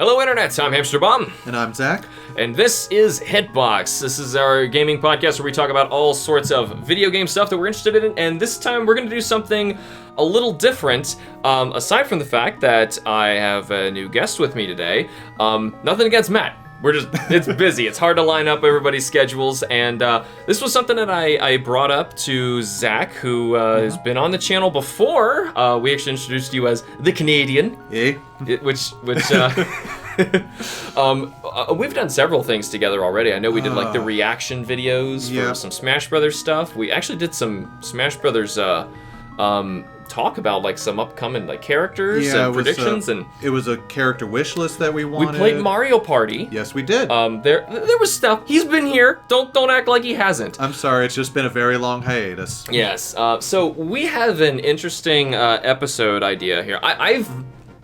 Hello Internet, I'm HamsterBomb. And I'm Zach. And this is HITBOX. This is our gaming podcast where we talk about all sorts of video game stuff that we're interested in. And this time we're going to do something a little different. Aside from the fact that I have a new guest with me today, nothing against Matt. It's busy. It's hard to line up everybody's schedules. And this was something that I brought up to Zach, who has been on the channel before. We actually introduced you as the Canadian. Yay. Which we've done several things together already. I know we did like the reaction videos for some Smash Brothers stuff. We actually did some Smash Brothers talk about like some upcoming like characters and predictions, and it was a character wish list that we wanted. We played Mario Party. Yes, we did. There was stuff. He's been here. Don't act like he hasn't. I'm sorry, it's just been a very long hiatus. Yes. So we have an interesting episode idea here.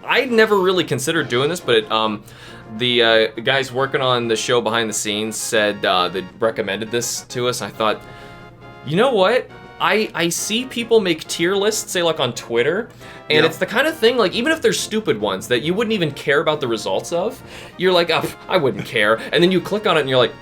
I'd never really considered doing this, but the guys working on the show behind the scenes said they recommended this to us. I thought, you know what? I see people make tier lists, say like on Twitter, and it's the kind of thing, like even if they're stupid ones that you wouldn't even care about the results of, you're like, oh, I wouldn't care. And then you click on it and you're like,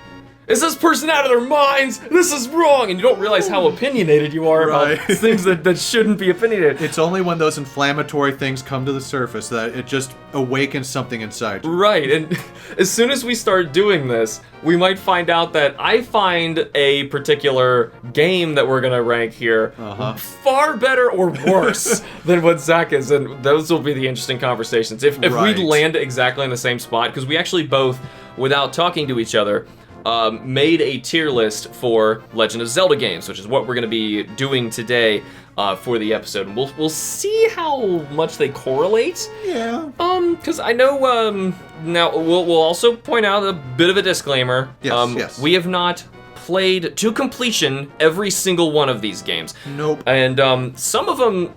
is this person out of their minds? This is wrong. And you don't realize how opinionated you are about things that shouldn't be opinionated. It's only when those inflammatory things come to the surface that it just awakens something inside you. Right, and as soon as we start doing this, we might find out that I find a particular game that we're going to rank here far better or worse than what Zach is, and those will be the interesting conversations. If we land exactly in the same spot, because we actually both, without talking to each other, made a tier list for Legend of Zelda games, which is what we're going to be doing today for the episode. And we'll see how much they correlate. Yeah. Because I know, now we'll also point out a bit of a disclaimer. Yes. We have not played to completion every single one of these games. Nope. And some of them,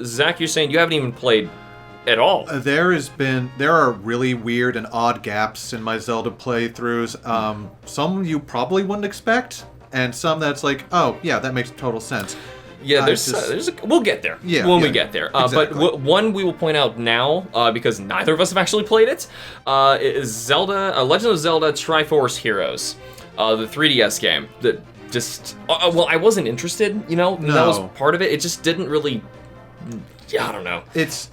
Zach, you're saying you haven't even played at all. There are really weird and odd gaps in my Zelda playthroughs. Some you probably wouldn't expect, and some that's like, oh yeah, that makes total sense. Yeah, we'll get there. When we get there. Exactly. But one we will point out now, because neither of us have actually played it, is Zelda, Legend of Zelda Triforce Heroes, the 3DS game. That just, I wasn't interested. You know, that was part of it. It just didn't really. Yeah, I don't know. It's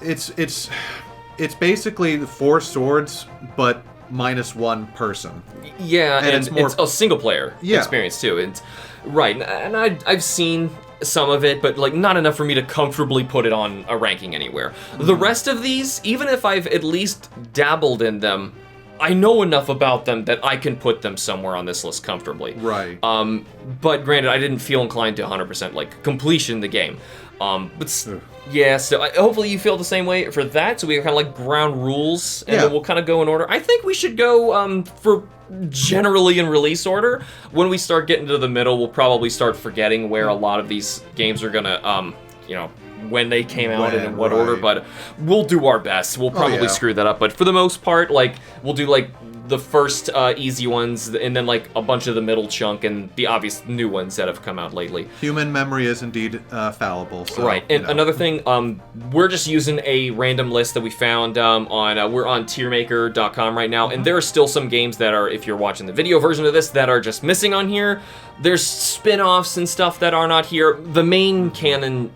basically 4 swords, but minus 1 person. Yeah, and it's a single player experience too. And I've seen some of it, but like not enough for me to comfortably put it on a ranking anywhere. The rest of these, even if I've at least dabbled in them, I know enough about them that I can put them somewhere on this list comfortably. Right. But granted, I didn't feel inclined to 100% like completion the game. So hopefully you feel the same way for that. So we have kind of like ground rules, and then we'll kind of go in order. I think we should go for generally in release order. When we start getting to the middle, we'll probably start forgetting where a lot of these games are gonna, when they came out and in what order. But we'll do our best. We'll probably screw that up. But for the most part, like we'll do like the first easy ones, and then like a bunch of the middle chunk, and the obvious new ones that have come out lately. Human memory is indeed fallible. So, and another thing, we're just using a random list that we found we're on tiermaker.com right now, and there are still some games that are, if you're watching the video version of this, that are just missing on here. There's spin-offs and stuff that are not here. The main the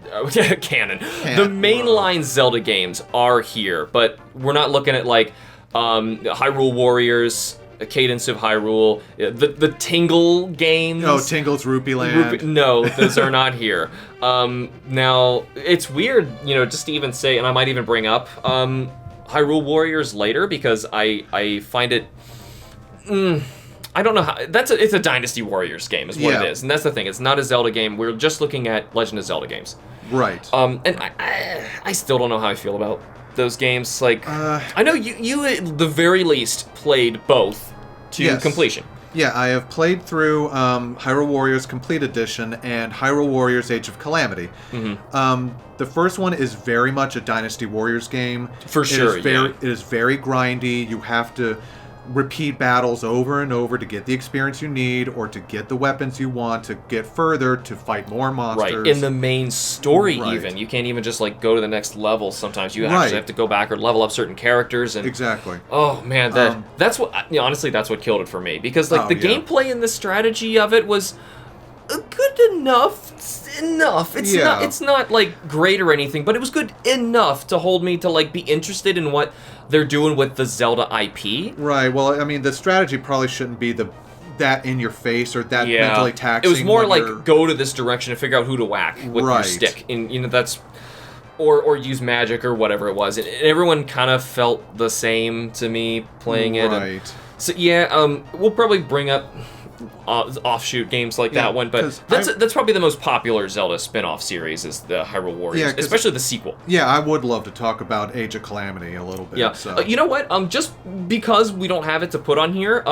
mainline Zelda games are here, but we're not looking at like Hyrule Warriors, Cadence of Hyrule, the Tingle games. Oh, Tingle's Rupee Land. No, those are not here. Now, it's weird, just to even say, and I might even bring up Hyrule Warriors later, because I find it. I don't know how. It's a Dynasty Warriors game, is what it is, and that's the thing. It's not a Zelda game. We're just looking at Legend of Zelda games. Right. And I still don't know how I feel about those games. Like, I know you at the very least played both to completion. Yeah, I have played through Hyrule Warriors Complete Edition and Hyrule Warriors Age of Calamity. The first one is very much a Dynasty Warriors game. For sure, It is very grindy. You have to repeat battles over and over to get the experience you need, or to get the weapons you want, to get further, to fight more monsters. Right, in the main story Right. even. You can't even just, like, go to the next level sometimes. You actually have to go back or level up certain characters. And Exactly. oh, man, that's what... honestly, that's what killed it for me. Because, like, the gameplay and the strategy of it was... good enough. It's not like great or anything, but it was good enough to hold me to like be interested in what they're doing with the Zelda IP. Right. Well, I mean, the strategy probably shouldn't be that in your face or that mentally taxing. It was more like go to this direction and figure out who to whack with your stick, and that's or use magic or whatever it was. And everyone kind of felt the same to me playing it. Right. So yeah, we'll probably bring up offshoot games like that one, but that's probably the most popular Zelda spin-off series is the Hyrule Warriors, especially the sequel. Yeah, I would love to talk about Age of Calamity a little bit. Yeah, so. You know what? Just because we don't have it to put on here,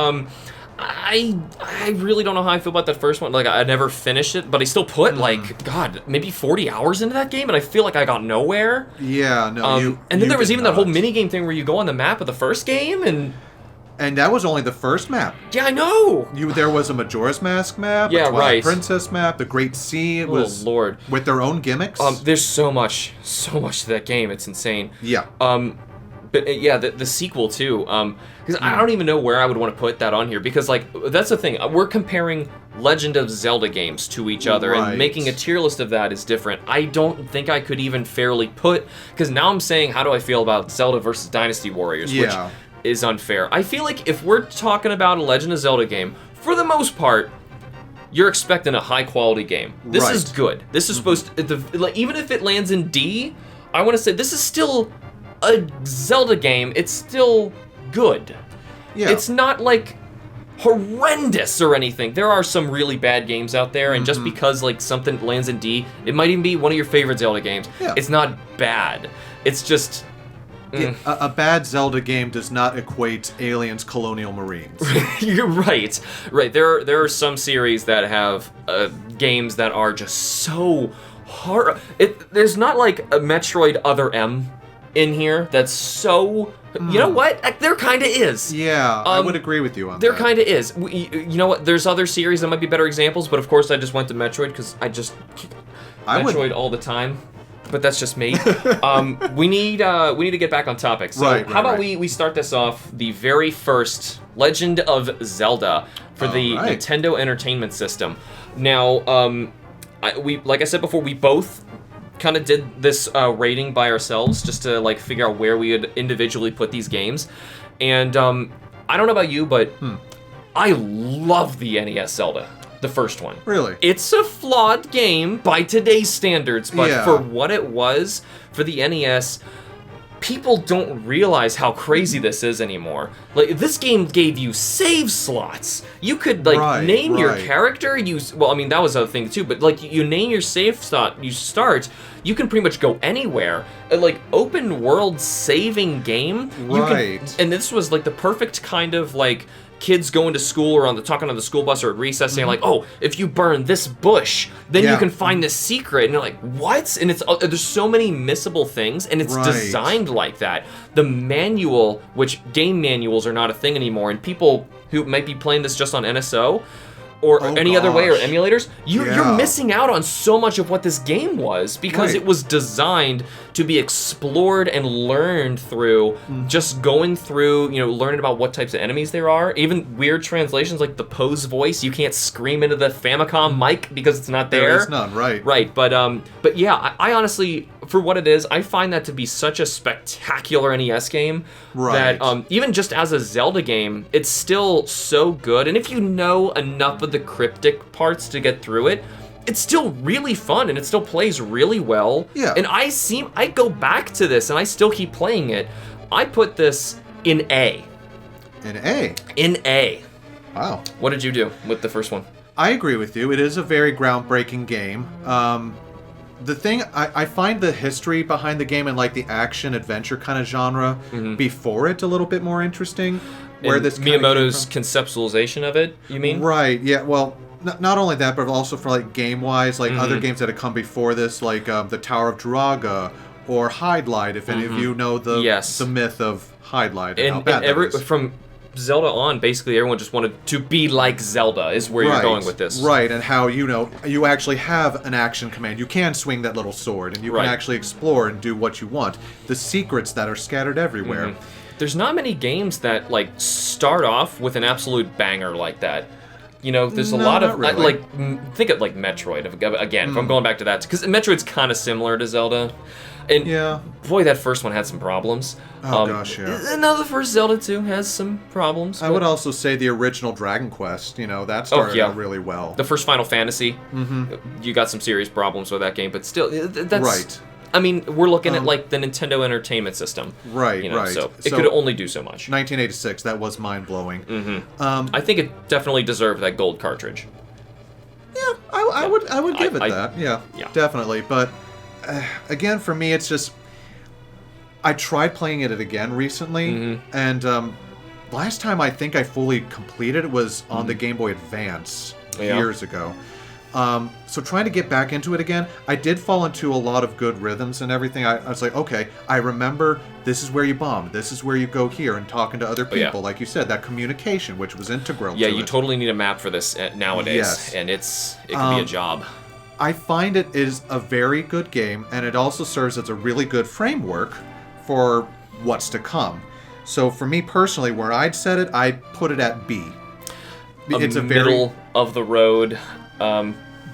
I really don't know how I feel about that first one. Like, I never finished it, but I still put like, God, maybe 40 hours into that game, and I feel like I got nowhere. Yeah, no. And then there was even that whole minigame thing where you go on the map of the first game, and that was only the first map. Yeah, I know. There was a Majora's Mask map, a Twilight Princess map, the Great Sea. It was Lord, with their own gimmicks. There's so much to that game. It's insane. Yeah. But yeah, the sequel too. Because I don't even know where I would want to put that on here. Because like that's the thing, we're comparing Legend of Zelda games to each other, and making a tier list of that is different. I don't think I could even fairly put, because now I'm saying, how do I feel about Zelda versus Dynasty Warriors? Which is unfair. I feel like if we're talking about a Legend of Zelda game, for the most part, you're expecting a high quality game. This is good. This is supposed to, even if it lands in D, I want to say this is still a Zelda game. It's still good. Yeah. It's not like horrendous or anything. There are some really bad games out there, and just because like something lands in D, it might even be one of your favorite Zelda games. Yeah. It's not bad. It's just a bad Zelda game does not equate Aliens Colonial Marines. You're right. Right. There are some series that have games that are just so hard. There's not like a Metroid Other M in here that's so... You know what? There kind of is. Yeah, I would agree with you on that. There kind of is. You know what? There's other series that might be better examples, but of course I just went to Metroid because Metroid all the time. But that's just me. We need to get back on topic. So how about we start this off, the very first Legend of Zelda for the Nintendo Entertainment System. Now, like I said before, we both kind of did this rating by ourselves just to like figure out where we would individually put these games. And I don't know about you, but I love the NES Zelda. The first one. Really? It's a flawed game by today's standards, but for what it was for the NES, people don't realize how crazy this is anymore. Like, this game gave you save slots. You could, like, name your character. Well, I mean, that was a thing, too, but, like, you name your save slot, you start, you can pretty much go anywhere. Like, open world saving game. And this was, like, the perfect kind of, like, kids going to school or talking on the school bus or at recess saying like, oh, if you burn this bush, then you can find this secret. And you're like, what? And there's so many missable things, and it's designed like that. The manual, which game manuals are not a thing anymore, and people who might be playing this just on NSO or any other way, or emulators, you're missing out on so much of what this game was, because it was designed to be explored and learned through just going through, learning about what types of enemies there are. Even weird translations like the Pose voice, you can't scream into the Famicom mic because it's not there. There is none, right. Right, but yeah, I honestly, for what it is, I find that to be such a spectacular NES game that even just as a Zelda game, it's still so good. And if you know enough of the cryptic parts to get through it, it's still really fun and it still plays really well. Yeah. And I go back to this and I still keep playing it. I put this in A. In A? In A. Wow. What did you do with the first one? I agree with you. It is a very groundbreaking game. The thing, I find the history behind the game and like the action-adventure kind of genre before it a little bit more interesting. Where and this Miyamoto's conceptualization of it, you mean? Right, yeah, well, not only that, but also for like game-wise, like other games that have come before this, like the Tower of Druaga or Hide Light, if any of you know the myth of Hide Light and how bad that is. Zelda on, basically everyone just wanted to be like Zelda, is where you're going with this. Right, and how, you actually have an action command. You can swing that little sword, and you can actually explore and do what you want. The secrets that are scattered everywhere. There's not many games that, like, start off with an absolute banger like that. There's a lot of, really. think of, like, Metroid, again, if I'm going back to that, because Metroid's kind of similar to Zelda. And, boy, that first one had some problems. Oh, gosh, yeah. Now the first Zelda 2 has some problems. I would also say the original Dragon Quest, that started out really well. The first Final Fantasy, you got some serious problems with that game, but still, that's... Right. I mean, we're looking at, like, the Nintendo Entertainment System. Right. So it could only do so much. 1986, that was mind-blowing. I think it definitely deserved that gold cartridge. Yeah, I would give it that. Yeah, definitely. But, again, for me, it's just... I tried playing it again recently, and last time I think I fully completed it was on the Game Boy Advance years ago. So trying to get back into it again, I did fall into a lot of good rhythms and everything. I was like, okay, I remember this is where you bomb, this is where you go here, and talking to other people, like you said, that communication, which was integral to it. Yeah, you totally need a map for this nowadays, and it can be a job. I find it is a very good game, and it also serves as a really good framework for what's to come. So for me personally, where I'd set it, I'd put it at B. It's a middle of the road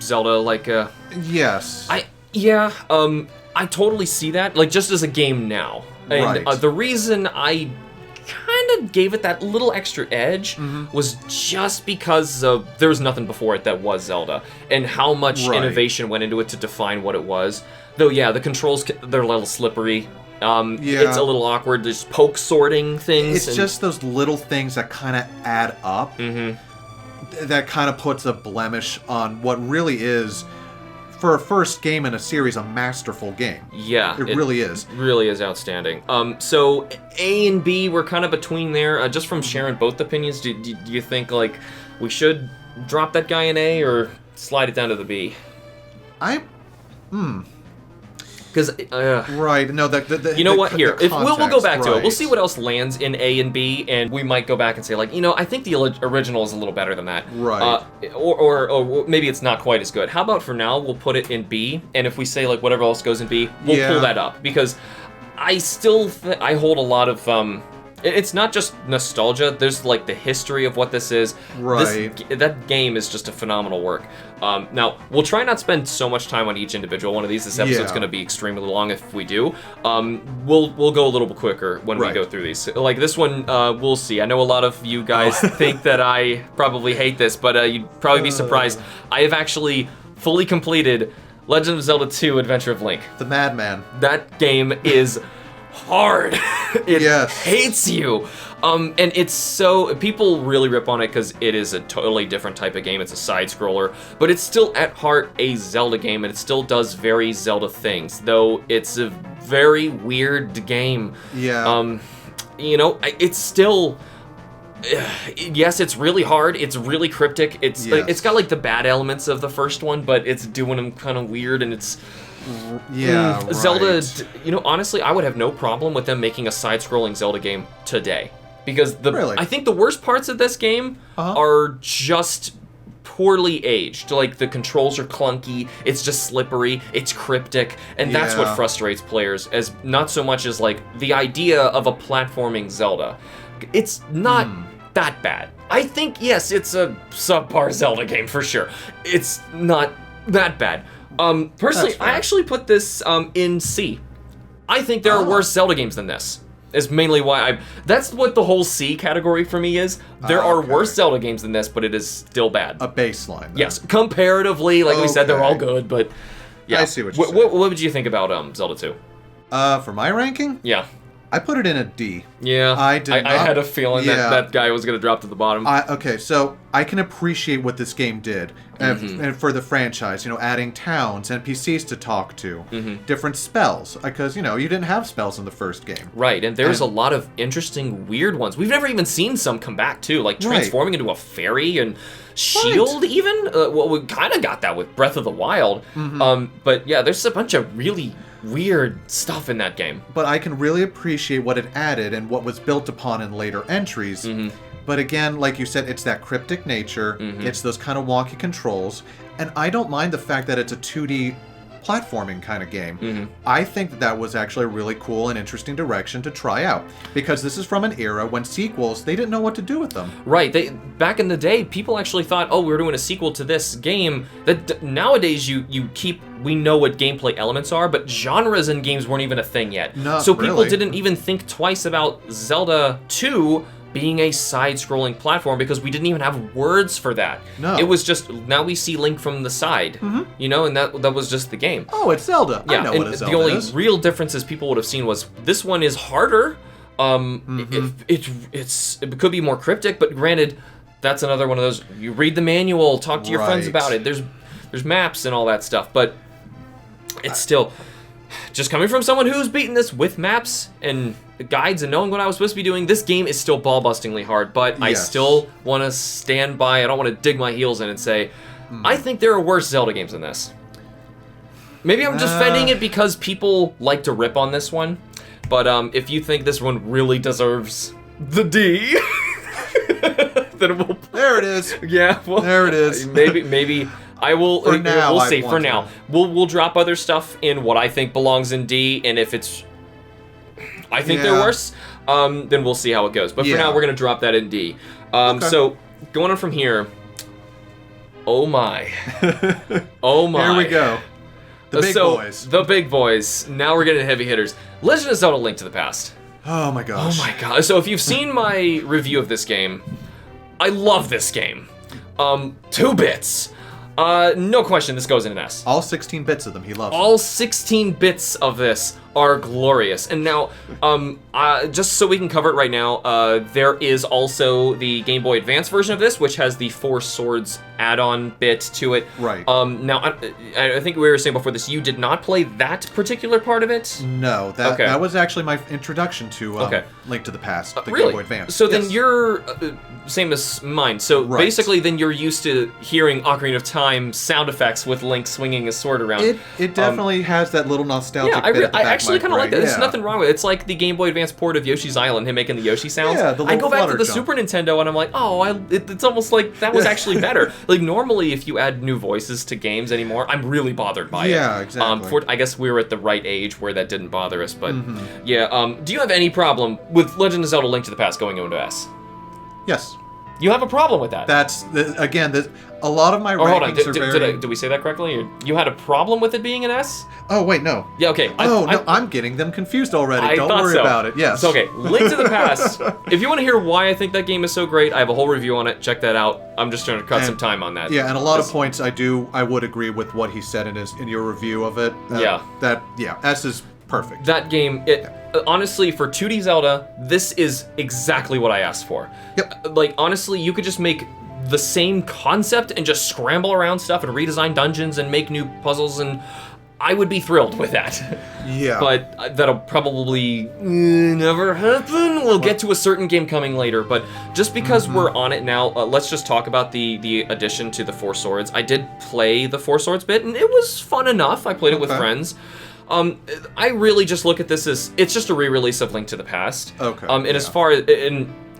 Zelda, like yes. I totally see that, like, just as a game now. And the reason I kind of gave it that little extra edge was just because there was nothing before it that was Zelda, and how much innovation went into it to define what it was. Though, the controls, they're a little slippery. It's a little awkward. There's poke sorting things. It's just those little things that kind of add up. That kind of puts a blemish on what really is, for a first game in a series, a masterful game. Yeah. It really is. Really is outstanding. So A and B, we're kind of between there. Just from sharing both opinions, do you think, like, we should drop that guy in A or slide it down to the B? Because right, no, you know what? Here, if we'll go back to it. We'll see what else lands in A and B, and we might go back and say, like, I think the original is a little better than that. Right. Or maybe it's not quite as good. How about for now we'll put it in B, and if we say, like, whatever else goes in B, we'll pull that up, because I still I hold a lot of it's not just nostalgia. There's, like, the history of what this is. Right. That game is just a phenomenal work. Now, we'll try not to spend so much time on each individual one of these. This episode's going to be extremely long if we do. We'll go a little bit quicker when we go through these. Like, this one, we'll see. I know a lot of you guys think that I probably hate this, but you'd probably be surprised. I have actually fully completed Legend of Zelda 2: Adventure of Link. The Madman. That game is hard. It hates you. And it's so... People really rip on it because it is a totally different type of game. It's a side-scroller. But it's still, at heart, a Zelda game, and it still does very Zelda things. Though it's a very weird game. Yeah. It's still... Yes, it's really hard. It's really cryptic. It's got, like, the bad elements of the first one, but it's doing them kind of weird, and it's... Zelda, honestly, I would have no problem with them making a side-scrolling Zelda game today. Because I think the worst parts of this game are just poorly aged. Like, the controls are clunky, it's just slippery, it's cryptic, and that's what frustrates players, as not so much as, like, the idea of a platforming Zelda. It's not that bad. I think, yes, it's a subpar Zelda game for sure. It's not that bad. Personally, I actually put this in C. I think there are worse Zelda games than this. Is mainly why that's what the whole C category for me is. There are worse Zelda games than this, but it is still bad. A baseline, then. Yes, comparatively, like we said, they're all good, but yeah. I see what you're saying. What would you think about Zelda 2? For my ranking? Yeah. I put it in a D. Yeah, I had a feeling that guy was going to drop to the bottom. Okay, so I can appreciate what this game did and for the franchise, adding towns, NPCs to talk to, different spells, because, you didn't have spells in the first game. Right, and there's a lot of interesting, weird ones. We've never even seen some come back, too, like transforming into a fairy and shield, even. Well, we kind of got that with Breath of the Wild. But yeah, there's a bunch of really weird stuff in that game. But I can really appreciate what it added and what was built upon in later entries. But again, like you said, it's that cryptic nature. It's those kind of wonky controls. And I don't mind the fact that it's a 2D platforming kind of game. I think that was actually a really cool and interesting direction to try out, because this is from an era when sequels, they didn't know what to do with them. Right. Back in the day, people actually thought, oh, we're doing a sequel to this game. That nowadays we know what gameplay elements are, but genres in games weren't even a thing yet. So people didn't even think twice about Zelda 2 being a side-scrolling platform, because we didn't even have words for that. No. It was just, now we see Link from the side, you know, and that was just the game. Oh, it's Zelda. Yeah, I know what a Zelda the only is. real differences people would have seen was this one is harder. It could be more cryptic, but granted, that's another one of those, you read the manual, talk to your friends about it. There's maps and all that stuff, but it's still, just coming from someone who's beaten this with maps and guides and knowing what I was supposed to be doing, this game is still ball-bustingly hard, but I still want to stand by, I don't want to dig my heels in and say, I think there are worse Zelda games than this. Maybe I'm defending it because people like to rip on this one, but if you think this one really deserves the D, then we'll... There it is. Yeah, well, there it is. Maybe I will. For now, we'll see. For now, we'll drop other stuff in what I think belongs in D, and if it's, I think they're worse, then we'll see how it goes. But for now, we're gonna drop that in D. So going on from here. Oh my. Oh my. Here we go. The big boys. The big boys. Now we're getting heavy hitters. Legend of Zelda: Link to the Past. Oh my gosh. Oh my god. So if you've seen my review of this game, I love this game. 2 bits. No question, this goes in an S. All 16 bits of them, he loves them. All 16 bits of this are glorious. And now, just so we can cover it right now, there is also the Game Boy Advance version of this, which has the 4 Swords add-on bit to it. Right. Now, I think we were saying before this, you did not play that particular part of it? No, that was actually my introduction to Link to the Past, the really? Game Boy Advance. So then you're, same as mine, so basically then you're used to hearing Ocarina of Time sound effects with Link swinging his sword around. It definitely has that little nostalgic bit at the I back actually kind of like that. Yeah. There's nothing wrong with it. It's like the Game Boy Advance port of Yoshi's Island, him making the Yoshi sounds. Yeah, the I go back to the jump. Super Nintendo and I'm like, it's almost like that was actually better. Like normally if you add new voices to games anymore, I'm really bothered by it. Yeah, exactly. I guess we were at the right age where that didn't bother us, but yeah. Do you have any problem with Legend of Zelda: Link to the Past going into S? Yes. You have a problem with that? That's, again, a lot of my rankings are very... Did we say that correctly? Or you had a problem with it being an S? Oh, wait, no. Yeah, okay. I'm getting them confused already. Don't worry about it. Yes. So, okay, Link to the Past. If you want to hear why I think that game is so great, I have a whole review on it. Check that out. I'm just trying to cut some time on that. Yeah, and a lot of points I would agree with what he said in your review of it. S is perfect. That game, honestly, for 2D Zelda, this is exactly what I asked for. Yep. Like, honestly, you could just make the same concept and just scramble around stuff and redesign dungeons and make new puzzles, and I would be thrilled with that. Yeah. But that'll probably never happen. We'll get to a certain game coming later, but just because we're on it now, let's just talk about the addition to the 4 Swords. I did play the 4 Swords bit, and it was fun enough. I played it with friends. I really just look at this as it's just a re-release of Link to the Past. Okay. And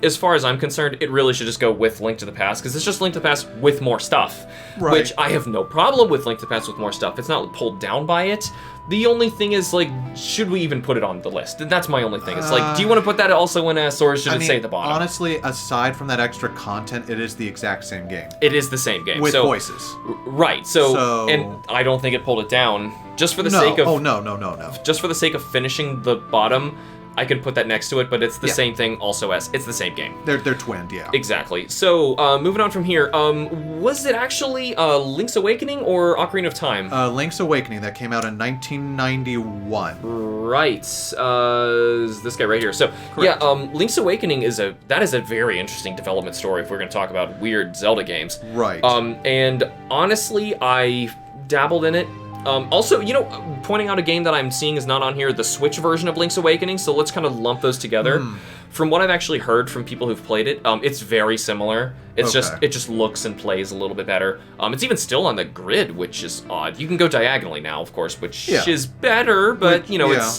as far as I'm concerned, it really should just go with Link to the Past because it's just Link to the Past with more stuff. Right. Which I have no problem with Link to the Past with more stuff. It's not pulled down by it. The only thing is, like, should we even put it on the list? That's my only thing. It's like, do you want to put that also in S, or should it say at the bottom? Honestly, aside from that extra content, it is the exact same game. It is the same game. With voices. Right. So, and I don't think it pulled it down. Just for the sake of... Oh, no. Just for the sake of finishing the bottom, I can put that next to it, but it's the same thing, also S. It's the same game. They're twinned, yeah. Exactly. So, moving on from here, was it actually Link's Awakening or Ocarina of Time? Link's Awakening, that came out in 1991. Right. Is this guy right here. So, correct. Yeah, Link's Awakening is a very interesting development story if we're going to talk about weird Zelda games. Right. And honestly, I dabbled in it. Also, pointing out a game that I'm seeing is not on here, the Switch version of Link's Awakening, so let's kind of lump those together. from what I've actually heard from people who've played it, it's very similar. It's Okay. it just looks and plays a little bit better. It's even still on the grid, which is odd. You can go diagonally now, of course, which Yeah. is better, but Which- you know, yeah.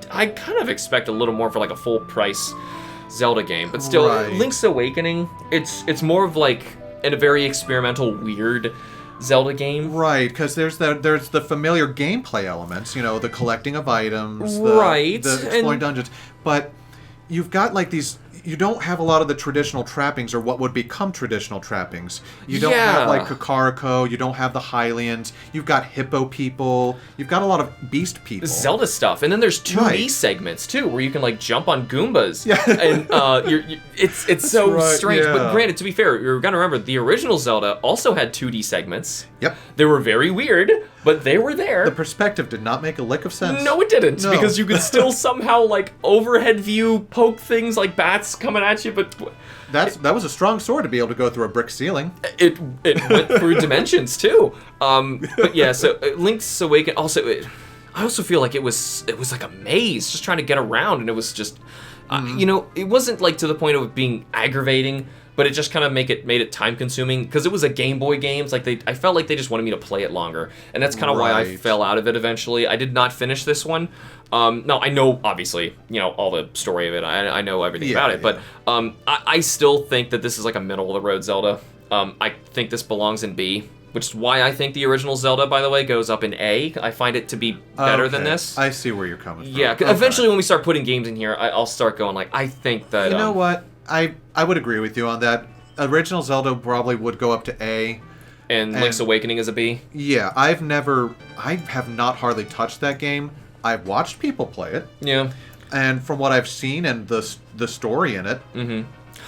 I kind of expect a little more for like a full price Zelda game, but still, Right. Link's Awakening, it's more of like a very experimental, weird Zelda game. Right, because there's the familiar gameplay elements, you know, the collecting of items, Right, the exploring and- dungeons, but you've got like these. You don't have a lot of the traditional trappings, or what would become traditional trappings. You don't have like Kakariko. You don't have the Hylians. You've got hippo people. You've got a lot of beast people. Zelda stuff, and then there's 2D Right. segments too, where you can like jump on Goombas. Yeah. And it's so right, strange. But yeah. granted, to be fair, you're gonna remember the original Zelda also had 2D segments. Yep. They were very weird, but they were there. The perspective did not make a lick of sense. No, it didn't, No. because you could still somehow like overhead view poke things like bats coming at you, but That was a strong sword to be able to go through a brick ceiling. it went through dimensions too. But yeah, so Link's Awakening also. I also feel like it was like a maze, just trying to get around, and it was just, you know, it wasn't like to the point of being aggravating, but it just kind of made it time consuming because it was a Game Boy game. Like I felt like they just wanted me to play it longer, and that's kind of why I Right. fell out of it eventually. I did not finish this one. No, I know obviously, you know, all the story of it. I know everything Yeah, about it, yeah. but I still think that this is like a middle of the road Zelda. I think this belongs in B, which is why I think the original Zelda, by the way, goes up in A. I find it to be better than Okay. this. I see where you're coming from. Yeah, 'cause Okay. eventually when we start putting games in here, I'll start going like, I think that... You know what? I would agree with you on that. Original Zelda probably would go up to A. And Link's Awakening is a B? Yeah, I have not hardly touched that game. I've watched people play it, Yeah. and from what I've seen and the story in it,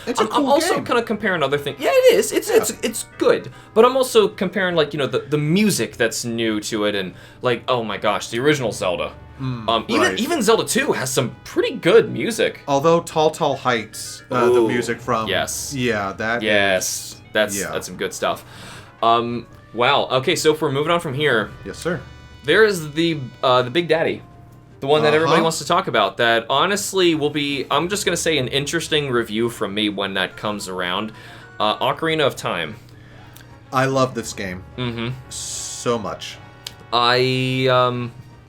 it's a I'm cool also game. kind of comparing other things. Yeah, it is. It's good. But I'm also comparing, like, you know, the music that's new to it, and like, oh my gosh, the original Zelda. right. Even Zelda 2 has some pretty good music. Although Tall Tall Heights, the Ooh, music from yes. yeah, that Yes, that's yeah. some good stuff. Wow. Okay, so if we're moving on from here, yes, sir. there is the Big Daddy, the one that everybody Uh-huh. wants to talk about. That honestly will be, I'm just gonna say, an interesting review from me when that comes around. Ocarina of Time. I love this game so much. I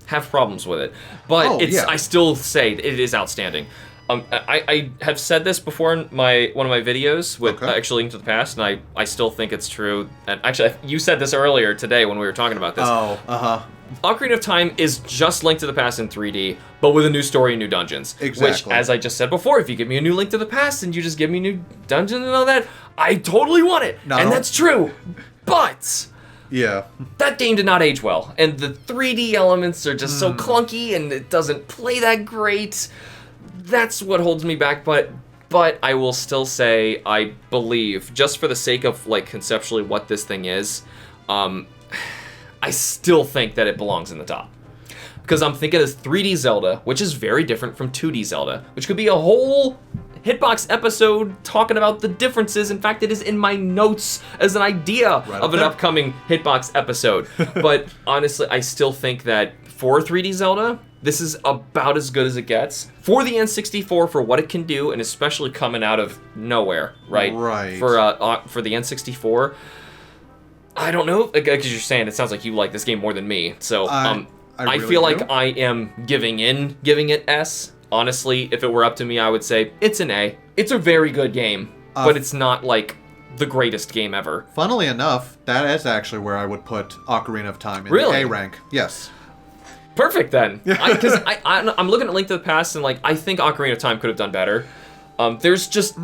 have problems with it, but Oh, yeah. I still say it is outstanding. I have said this before in one of my videos with Okay. actually Link to the Past, and I still think it's true. And actually, you said this earlier today when we were talking about this. Oh, Ocarina of Time is just Link to the Past in 3D, but with a new story and new dungeons. Which, Exactly. as I just said before, if you give me a new Link to the Past and you just give me new dungeons and all that, I totally want it. No. And that's true. But yeah. that game did not age well, and the 3D elements are just so clunky, and it doesn't play that great. That's what holds me back, but I will still say I believe, just for the sake of like conceptually what this thing is, I still think that it belongs in the top. Because I'm thinking of 3D Zelda, which is very different from 2D Zelda, which could be a whole HITBOX episode talking about the differences. In fact, it is in my notes as an idea of an there. upcoming HITBOX episode. But honestly, I still think that for 3D Zelda, this is about as good as it gets. For the N64, for what it can do, and especially coming out of nowhere, right? Right. For the N64, I don't know, because you're saying it sounds like you like this game more than me. So I I really feel do. like I am giving it S. Honestly, if it were up to me, I would say it's an A. It's a very good game, but it's not like the greatest game ever. Funnily enough, that is actually where I would put Ocarina of Time in Really? the A rank. Yes. Perfect then, because I'm looking at Link to the Past and like I think Ocarina of Time could have done better. There's just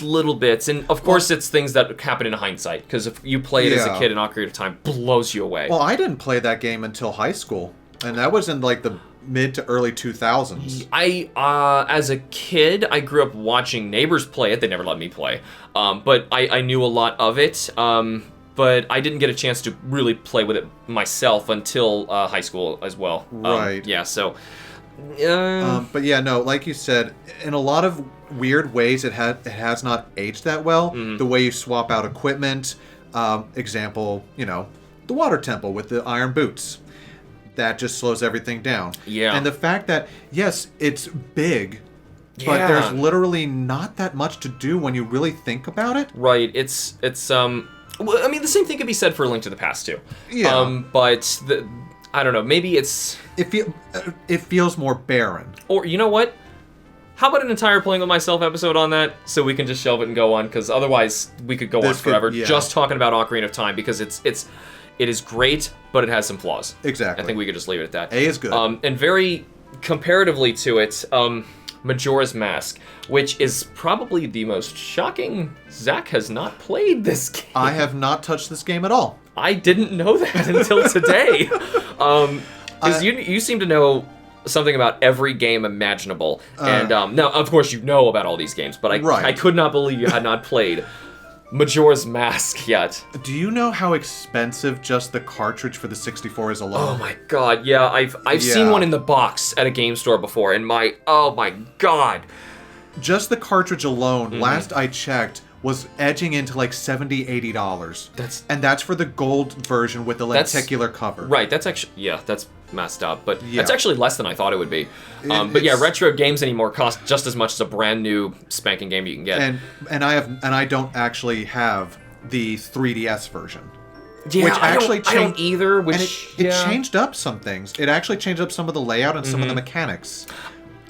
little bits, and of course it's things that happen in hindsight. Because if you play it as a Yeah. kid, in Ocarina of Time blows you away. Well, I didn't play that game until high school, and that was in like the mid to early 2000s. As a kid, I grew up watching neighbors play it. They never let me play, but I knew a lot of it. But I didn't get a chance to really play with it myself until high school as well. Right. Yeah. So. But yeah, no, like you said, in a lot of weird ways, it has not aged that well. The way you swap out equipment, example, the water temple with the iron boots, that just slows everything down. Yeah. And the fact that yes, it's big, But Yeah. there's literally not that much to do when you really think about it. Right. It's well, I mean, the same thing could be said for A Link to the Past too. Yeah. But I don't know. Maybe it's It feels more barren. or you know what? How about an entire Playing with Myself episode on that, so we can just shelve it and go on? Because otherwise, we could go on forever just talking about Ocarina of Time because it is great, but it has some flaws. Exactly. I think we could just leave it at that. A is good. And very comparatively to it, Majora's Mask, which is probably the most shocking. Zach has not played this game. I have not touched this game at all. I didn't know that until today. Because you seem to know something about every game imaginable. And now, of course, you know about all these games, but I could not believe you had not played Majora's Mask yet. Do you know how expensive just the cartridge for the 64 is alone? Oh my god, yeah, I've seen one in the box at a game store before, and oh my god. Just the cartridge alone, last I checked, was edging into like $70-$80. That's for the gold version with the lenticular cover. Right, that's actually, that's messed up, but that's actually less than I thought it would be. But yeah, retro games anymore cost just as much as a brand new spanking game you can get. And I don't actually have the 3DS version. Yeah, which actually I don't either. And it changed up some things. It actually changed up some of the layout and some of the mechanics.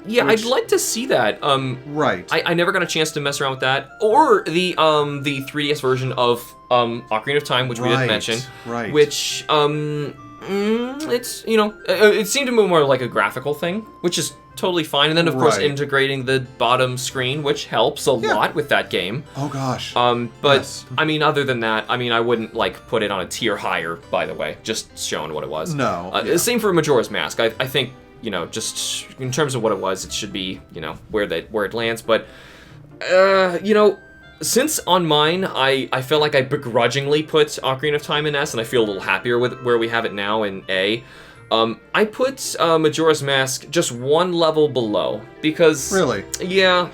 Yeah, I'd like to see that. Right. I never got a chance to mess around with that, or the 3DS version of Ocarina of Time, which we didn't mention. Right. Which it's it seemed to move more like a graphical thing, which is totally fine. And then of course integrating the bottom screen, which helps a lot with that game. Oh gosh. But I mean, other than that, I mean, I wouldn't like put it on a tier higher. By the way, just showing what it was. No. Same for Majora's Mask. I think. Just in terms of what it was, it should be, where it lands. But, since on mine, I felt like I begrudgingly put Ocarina of Time in S, and I feel a little happier with where we have it now in A. I put Majora's Mask just one level below, because... Really? Yeah,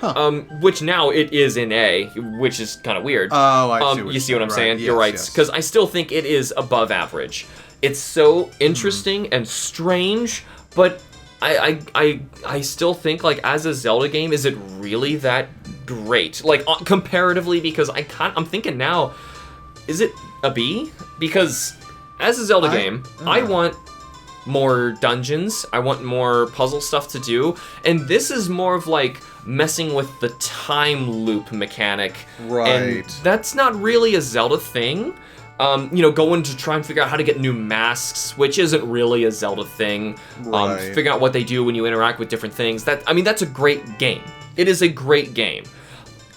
which now it is in A, which is kind of weird. Oh, I see you see what I'm saying? Yes, You're right, yes. because I still think it is above average. It's so interesting and strange, but... I still think, like, as a Zelda game, is it really that great? Like, comparatively, because I'm thinking now, is it a B? Because as a Zelda game, I want more dungeons, I want more puzzle stuff to do, and this is more of, like, messing with the time loop mechanic. Right. And that's not really a Zelda thing. Going to try and figure out how to get new masks, which isn't really a Zelda thing. Figuring out what they do when you interact with different things. That's a great game. It is a great game.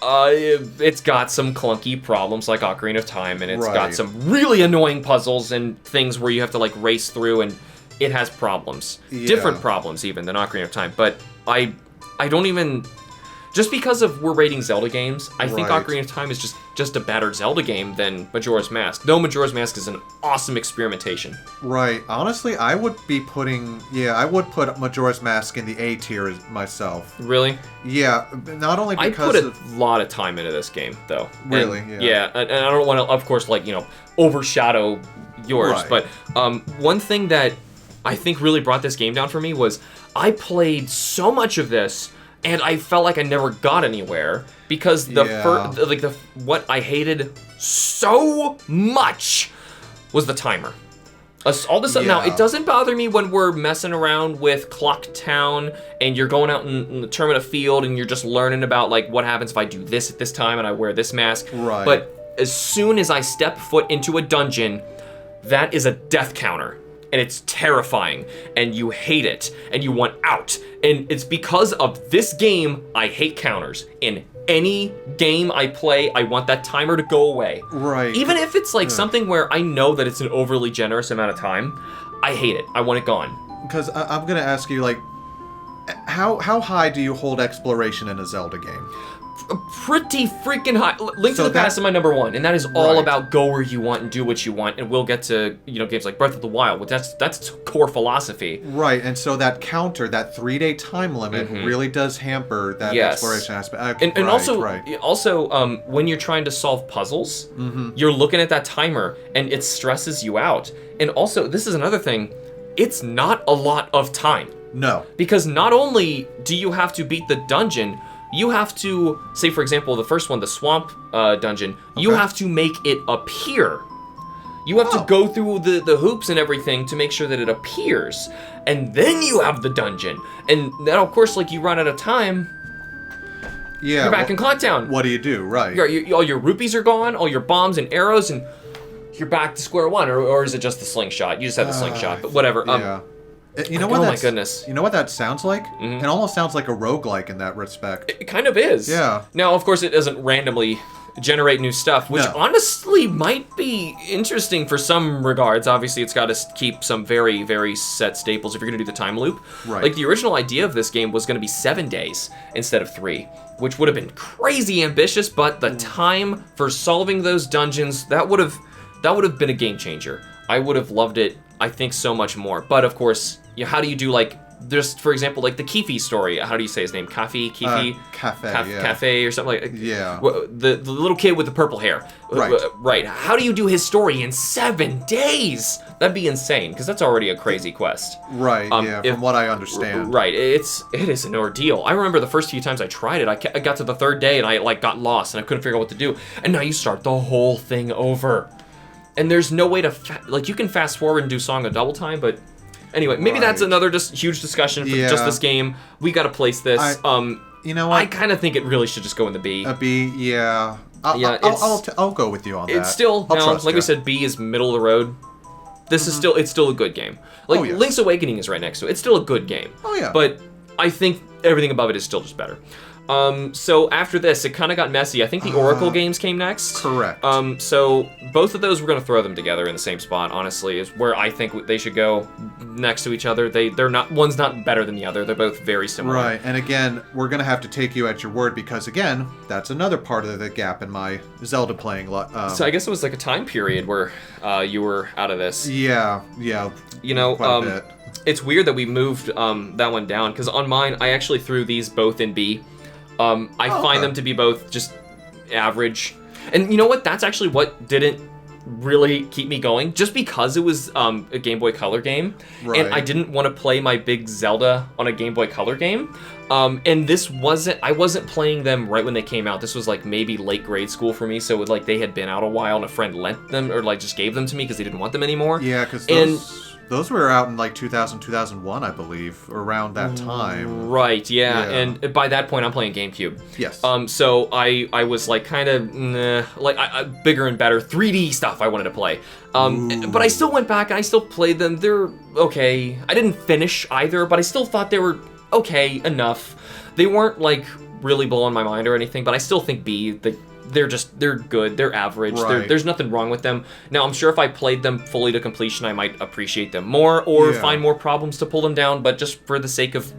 It's got some clunky problems like Ocarina of Time, and it's got some really annoying puzzles and things where you have to like race through, and it has problems. Different problems even than Ocarina of Time. But I don't even... Just because we're rating Zelda games, I think Ocarina of Time is just a better Zelda game than Majora's Mask. Though Majora's Mask is an awesome experimentation. Right. Honestly, I would put Majora's Mask in the A tier myself. Really? Yeah, not only because I put a lot of time into this game, though. Really? And I don't want to, of course, overshadow yours. But one thing that I think really brought this game down for me was I played so much of this, and I felt like I never got anywhere because what I hated so much was the timer. All of a sudden, now, it doesn't bother me when we're messing around with Clock Town and you're going out in the Termina field and you're just learning about like what happens if I do this at this time and I wear this mask. Right. But as soon as I step foot into a dungeon, that is a death counter. And it's terrifying, and you hate it, and you want out. And it's because of this game, I hate counters. In any game I play, I want that timer to go away. Right. Even if it's like something where I know that it's an overly generous amount of time, I hate it. I want it gone. Because I'm going to ask you, like, how high do you hold exploration in a Zelda game? Pretty freaking high. Link to the Past is my number one, and that is all about go where you want and do what you want. And we'll get to games like Breath of the Wild, but that's core philosophy. Right, and so that counter, that 3-day time limit, really does hamper that exploration aspect. And also, when you're trying to solve puzzles, you're looking at that timer, and it stresses you out. And also, this is another thing. It's not a lot of time. No. Because not only do you have to beat the dungeon, you have to, say for example, the first one, the swamp dungeon, you have to make it appear. You have to go through the hoops and everything to make sure that it appears. And then you have the dungeon. And then, of course, like, you run out of time. Yeah. You're back in Clock Town. What do you do? Right. All your rupees are gone, all your bombs and arrows, and you're back to square one. Or is it just the slingshot? You just have the slingshot, but whatever. Yeah. You know what? Oh my goodness. You know what that sounds like? It almost sounds like a roguelike in that respect. It kind of is. Yeah. Now, of course, it doesn't randomly generate new stuff, which honestly might be interesting for some regards. Obviously, it's got to keep some very, very set staples if you're going to do the time loop. Right. Like, the original idea of this game was going to be 7 days instead of 3, which would have been crazy ambitious, but the time for solving those dungeons, that would have been a game changer. I would have loved it, I think, so much more. But, of course, how do you do, like, there's, for example, like the Keefe story. How do you say his name? Keefe? Cafe or something like that. Yeah. The little kid with the purple hair. Right. Right. How do you do his story in 7 days? That'd be insane, because that's already a crazy quest. Right, from what I understand. Right. It is an ordeal. I remember the first few times I tried it, I got to the 3rd day and I, like, got lost and I couldn't figure out what to do. And now you start the whole thing over. And there's no way to, like, you can fast forward and do Song of Double Time, but anyway, maybe that's another just huge discussion for just this game. We got to place this. You know what? I kind of think it really should just go in the B. A B, yeah. I'll go with you on that. It's still, like we said, B is middle of the road. This is still a good game. Like, Link's Awakening is right next to it. It's still a good game. Oh, yeah. But I think everything above it is still just better. So after this, it kind of got messy. I think the Oracle games came next. Correct. So both of those, we're going to throw them together in the same spot, honestly, is where I think they should go next to each other. They're not, one's not better than the other. They're both very similar. Right. And again, we're going to have to take you at your word because, again, that's another part of the gap in my Zelda playing. So I guess it was like a time period where you were out of this. Yeah. You know, quite a bit. It's weird that we moved that one down, because on mine, I actually threw these both in B. I find them to be both just average. And you know what? That's actually what didn't really keep me going. Just because it was a Game Boy Color game. Right. And I didn't want to play my big Zelda on a Game Boy Color game. And I wasn't playing them right when they came out. This was like maybe late grade school for me. So it, like, they had been out a while and a friend lent them or like just gave them to me because they didn't want them anymore. Yeah, because those were out in like 2000, 2001, I believe, around that time. Right, yeah. And by that point, I'm playing GameCube. Yes. So I was like kind of, like, bigger and better 3D stuff I wanted to play. But I still went back and I still played them. They're okay. I didn't finish either, but I still thought they were okay enough. They weren't, like, really blowing my mind or anything, but I still think B, they're good, they're average, right. There's nothing wrong with them. Now, I'm sure if I played them fully to completion, I might appreciate them more or find more problems to pull them down, but just for the sake of,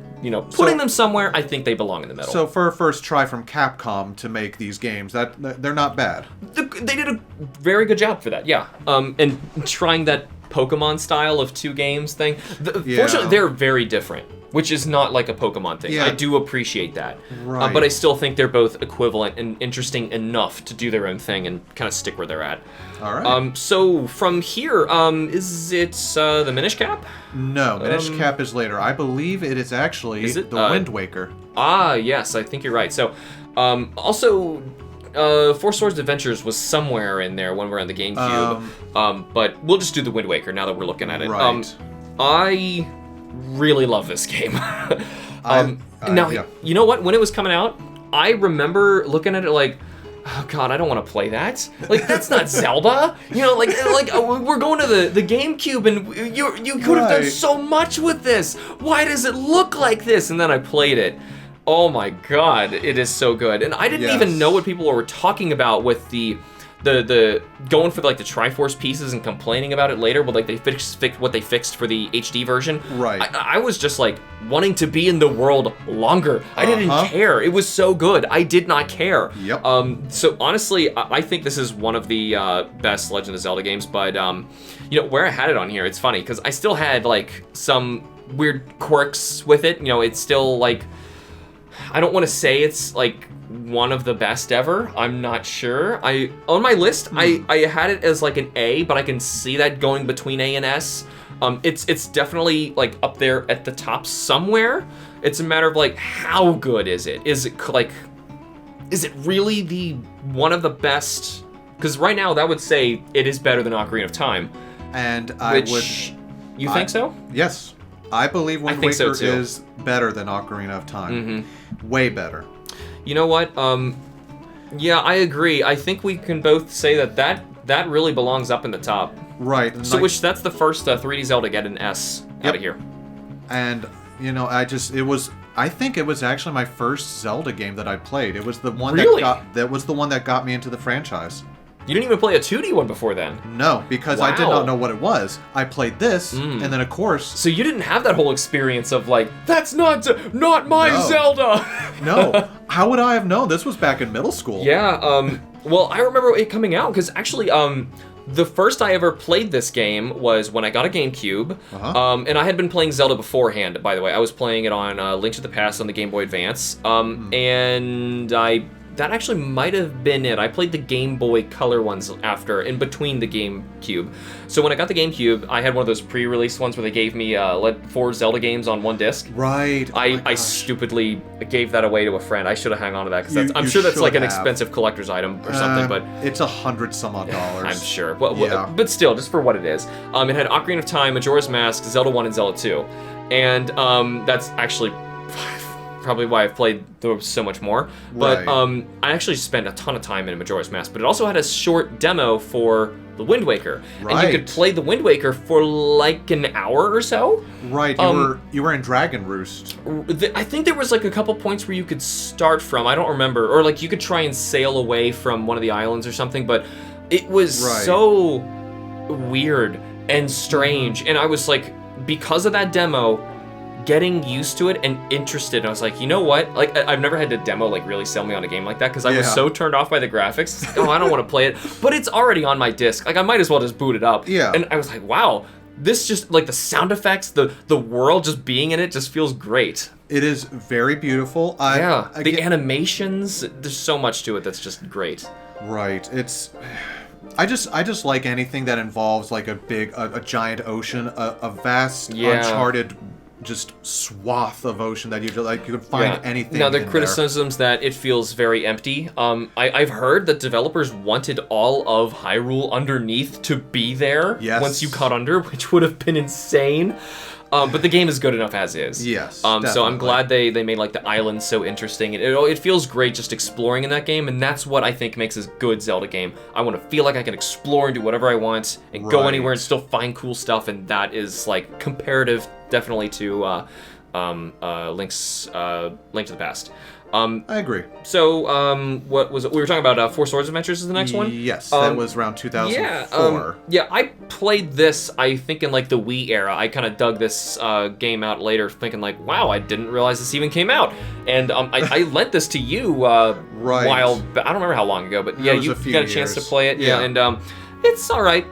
putting them somewhere, I think they belong in the middle. So for a first try from Capcom to make these games, they're not bad. They did a very good job for that, yeah. And trying that Pokemon style of 2 games thing. Fortunately, they're very different, which is not like a Pokemon thing. Yeah. I do appreciate that. Right. But I still think they're both equivalent and interesting enough to do their own thing and kind of stick where they're at. All right. So from here, is it the Minish Cap? No, Minish Cap is later. I believe it is actually the Wind Waker. Ah, yes, I think you're right. So, also, Four Swords Adventures was somewhere in there when we're on the GameCube. But we'll just do the Wind Waker now that we're looking at it. Right. I really love this game. You know what? When it was coming out, I remember looking at it like, oh god, I don't want to play that. Like, that's not Zelda. We're going to the GameCube, and you could have done so much with this. Why does it look like this? And then I played it. Oh my god, it is so good. And I didn't even know what people were talking about with the going for like the Triforce pieces and complaining about it later, but like they fixed what they fixed for the HD version. Right. I was just like wanting to be in the world longer. I didn't care. It was so good. I did not care. Yep. So honestly, I think this is one of the best Legend of Zelda games. But where I had it on here, it's funny because I still had like some weird quirks with it. It's still like I don't want to say it's like one of the best ever. I'm not sure. On my list, I had it as like an A, but I can see that going between A and S. It's definitely like up there at the top somewhere. It's a matter of like how good is it? Is it really the one of the best? Because right now that would say it is better than Ocarina of Time. And You think so? Yes. I believe Wind Waker is better than Ocarina of Time. Way better. You know what? Yeah, I agree. I think we can both say that really belongs up in the top. Right. So that's the first 3D Zelda to get an S out of here. And, you know, I think it was actually my first Zelda game that I played. It was the one that was the one that got me into the franchise. You didn't even play a 2D one before then? No, because I did not know what it was. I played this, and then of course... So you didn't have that whole experience of like, that's not my Zelda! No. How would I have known? This was back in middle school. Yeah, well, I remember it coming out, because actually, the first I ever played this game was when I got a GameCube, and I had been playing Zelda beforehand, by the way. I was playing it on Link to the Past on the Game Boy Advance, and that actually might have been it. I played the Game Boy Color ones after, in between the GameCube. So when I got the GameCube, I had one of those pre-release ones where they gave me 4 Zelda games on one disc. Right. I stupidly gave that away to a friend. I should have hung on to that, because I'm sure that's like an expensive collector's item or something, but... It's $100-some-odd. I'm sure. But still, just for what it is. It had Ocarina of Time, Majora's Mask, Zelda 1, and Zelda 2. And that's actually... probably why I've played those so much more. But I actually spent a ton of time in Majora's Mask, but it also had a short demo for the Wind Waker. Right. And you could play the Wind Waker for like an hour or so. Right, you were in Dragon Roost. I think there was like a couple points where you could start from, I don't remember, or like you could try and sail away from one of the islands or something, but it was so weird and strange. And I was like, because of that demo, getting used to it and interested. I was like, you know what? Like, I've never had a demo like really sell me on a game like that, because I was so turned off by the graphics. Like, I don't want to play it. But it's already on my disc. Like, I might as well just boot it up. Yeah. And I was like, wow, this just, like, the sound effects, the world just being in it just feels great. It is very beautiful. The animations, there's so much to it that's just great. Right. I just like anything that involves like a giant ocean, a vast, uncharted just swath of ocean that you could find anything. Now, the criticisms that it feels very empty. I've heard that developers wanted all of Hyrule underneath to be there once you cut under, which would have been insane. But the game is good enough as is. Yes. So I'm glad they made like the island so interesting. It feels great just exploring in that game, and that's what I think makes a good Zelda game. I want to feel like I can explore and do whatever I want and go anywhere and still find cool stuff, and that is like comparative definitely to Link to the Past. I agree. So, what was it? We were talking about Four Swords Adventures is the next one? Yes, that was around 2004. Yeah, I played this, I think, in like the Wii era. I kind of dug this game out later, thinking like, wow, I didn't realize this even came out. And I lent this to you while, I don't remember how long ago, but yeah, you got a chance to play it. Yeah, and it's all right.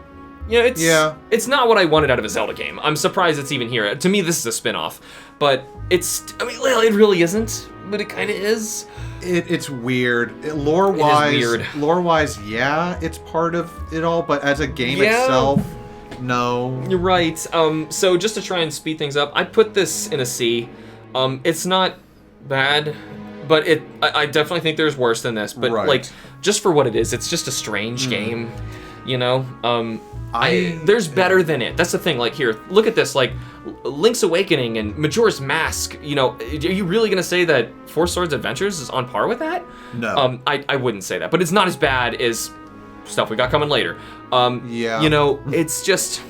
You know, it's not what I wanted out of a Zelda game. I'm surprised it's even here. To me, this is a spin-off. But it really isn't, but it kind of is. It's weird. Lore-wise, yeah, it's part of it all, but as a game itself, no. You're right. So just to try and speed things up, I put this in a C. It's not bad, but I definitely think there's worse than this. But like, just for what it is, it's just a strange game, you know? There's better than it. That's the thing. Like, here, look at this. Like, Link's Awakening and Majora's Mask. You know, are you really gonna say that Four Swords Adventures is on par with that? No. I wouldn't say that, but it's not as bad as stuff we got coming later. You know, it's just,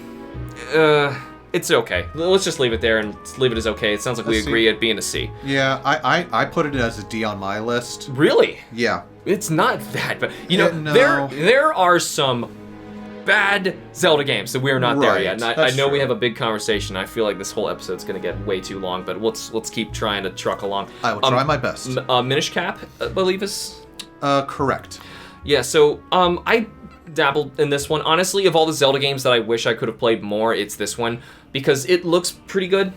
it's okay. Let's just leave it there and leave it as okay. It sounds like we agree at being a C. Yeah, I put it as a D on my list. Really? Yeah. It's not that bad. You know, there are some bad Zelda games that we're not there yet. And I know we have a big conversation. I feel like this whole episode's going to get way too long, but let's keep trying to truck along. I will try my best. Minish Cap, I believe is? Correct. Yeah, so I dabbled in this one. Honestly, of all the Zelda games that I wish I could have played more, it's this one, because it looks pretty good.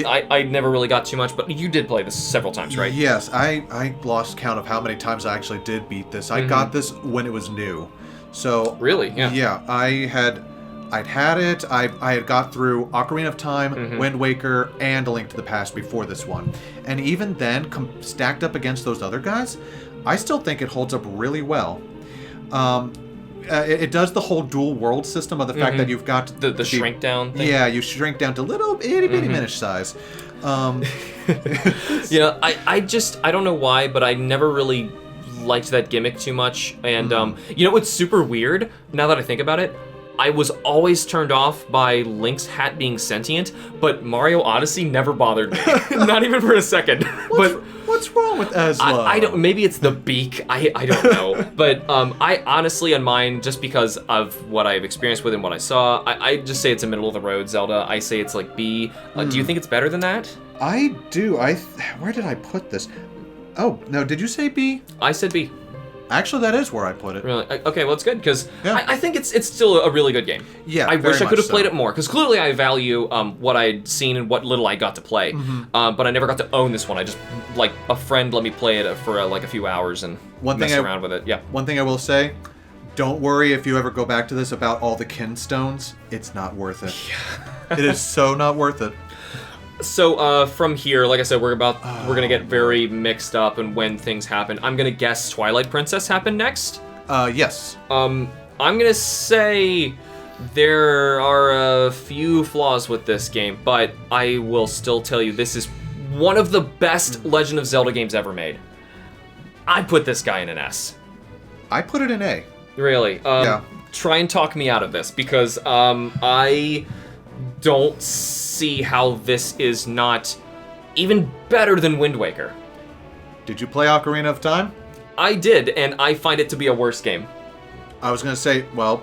I never really got too much, but you did play this several times, right? Yes, I lost count of how many times I actually did beat this. I got this when it was new. So really? Yeah. Yeah, I'd had it. I had got through Ocarina of Time, Wind Waker, and A Link to the Past before this one. And even then, stacked up against those other guys, I still think it holds up really well. It does the whole dual world system of the fact that you've got the shrink down thing. Yeah, you shrink down to little itty bitty minish size. Yeah, I don't know why, but I never really liked that gimmick too much. And you know what's super weird now that I think about it? I was always turned off by Link's hat being sentient, but Mario Odyssey never bothered me. Not even for a second. What's wrong with Ezla? I don't. Maybe it's the beak. I don't know. But I honestly, on mine, just because of what I've experienced with and what I saw, I just say it's a middle of the road Zelda. I say it's like B. Do you think it's better than that? I do. Where did I put this? Oh no, did you say B? I said B. Actually, that is where I put it. Really? Okay, well, it's good, because I think it's still a really good game. Yeah, I wish I could have played it more, because clearly I value what I'd seen and what little I got to play. But I never got to own this one. I just, like, a friend let me play it for, like, a few hours and mess around with it. Yeah. One thing I will say, don't worry if you ever go back to this about all the kin stones. It's not worth it. Yeah. It is so not worth it. So from here, like I said, we're gonna get very mixed up in when things happen. I'm gonna guess Twilight Princess happened next. Yes. I'm gonna say there are a few flaws with this game, but I will still tell you this is one of the best Legend of Zelda games ever made. I put this guy in an S. I put it in A. Really? Yeah. Try and talk me out of this, because I don't see how this is not even better than Wind Waker. Did you play Ocarina of Time? I did, and I find it to be a worse game. I was going to say, well,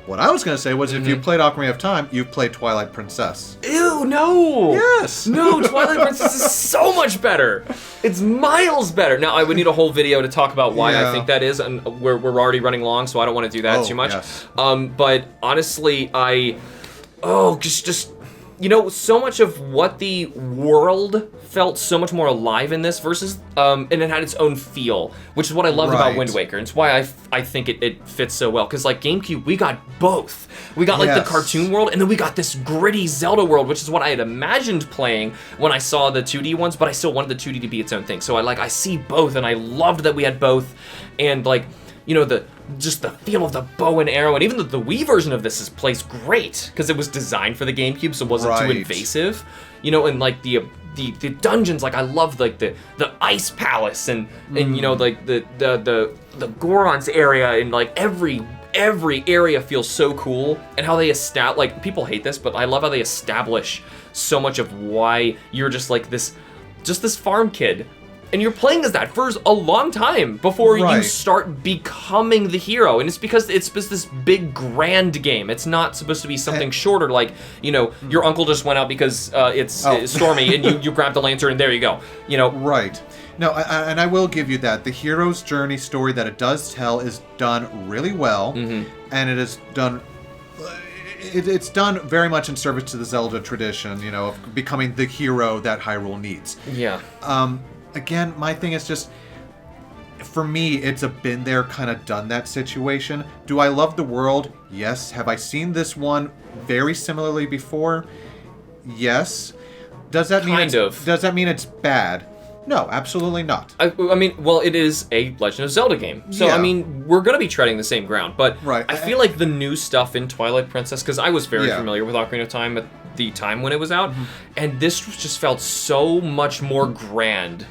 what I was going to say was if you played Ocarina of Time, you've played Twilight Princess. Ew, no! Yes! No, Twilight Princess is so much better! It's miles better! Now, I would need a whole video to talk about why I think that is, and we're already running long, so I don't want to do that too much. Yes. But honestly, just you know, so much of what the world felt so much more alive in this versus, and it had its own feel, which is what I loved about Wind Waker. And it's why I think it fits so well. Because, like, GameCube, we got both. We got, like, the cartoon world, and then we got this gritty Zelda world, which is what I had imagined playing when I saw the 2D ones, but I still wanted the 2D to be its own thing. So I see both, and I loved that we had both. And, like, you know, just the feel of the bow and arrow, and even the Wii version of this plays great because it was designed for the GameCube, so it wasn't too invasive. You know, and like the dungeons, like I love like the ice palace and you know, like the Goron's area, and like every area feels so cool, and how they like, people hate this, but I love how they establish so much of why you're just like this farm kid. And you're playing as that for a long time before you start becoming the hero. And it's because it's this big, grand game. It's not supposed to be something shorter, like, you know, your uncle just went out because it's stormy, and you grabbed the lantern, and there you go. You know? Right. No, and I will give you that. The hero's journey story that it does tell is done really well, and it is done... It's done very much in service to the Zelda tradition, you know, of becoming the hero that Hyrule needs. Yeah. Again, my thing is just, for me, it's a been there, kind of done that situation. Do I love the world? Yes. Have I seen this one very similarly before? Yes. Does that mean it's bad? No, absolutely not. I mean, well, it is a Legend of Zelda game. So, I mean, we're going to be treading the same ground. But I feel like the new stuff in Twilight Princess, because I was very familiar with Ocarina of Time at the time when it was out, and this just felt so much more grand.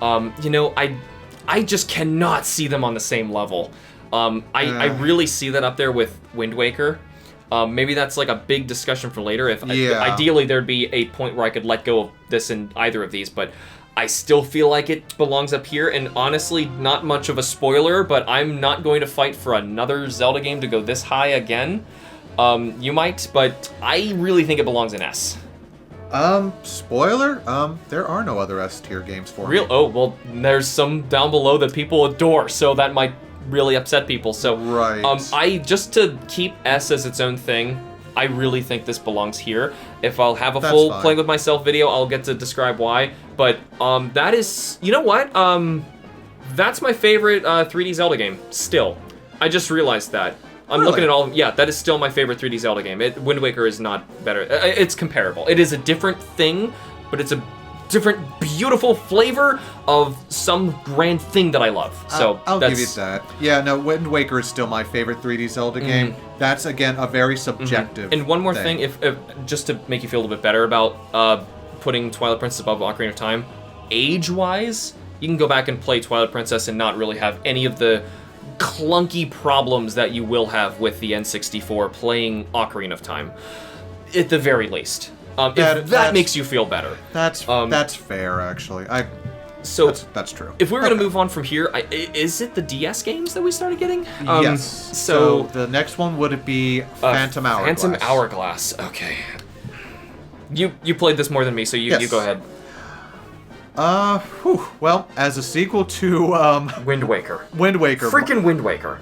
You know, I just cannot see them on the same level. I really see that up there with Wind Waker. Maybe that's like a big discussion for later. Ideally, there'd be a point where I could let go of this in either of these, but I still feel like it belongs up here. And honestly, not much of a spoiler, but I'm not going to fight for another Zelda game to go this high again. You might, but I really think it belongs in S. Spoiler? There are no other S-tier games for me. Oh, well, there's some down below that people adore, so that might really upset people. So, just to keep S as its own thing, I really think this belongs here. If I'll have a That's full fine. playing with myself video, I'll get to describe why. But that is, you know what? That's my favorite 3D Zelda game. Still, I just realized that. I'm looking at all. Yeah, that is still my favorite 3D Zelda game. Wind Waker is not better. It's comparable. It is a different thing, but it's a different, beautiful flavor of some grand thing that I love. So I'll give you that. Yeah, no, Wind Waker is still my favorite 3D Zelda game. That's again a very subjective. And one more thing, if just to make you feel a little bit better about putting Twilight Princess above Ocarina of Time, age-wise, you can go back and play Twilight Princess and not really have any of the clunky problems that you will have with the N64 playing Ocarina of Time, at the very least. If that makes you feel better. That's fair, actually. That's true. If we were going to move on from here, is it the DS games that we started getting? Yes. So the next one would be Phantom Hourglass. Phantom Hourglass. Okay. You played this more than me, so you go ahead. Well, as a sequel to Wind Waker. Freaking Wind Waker.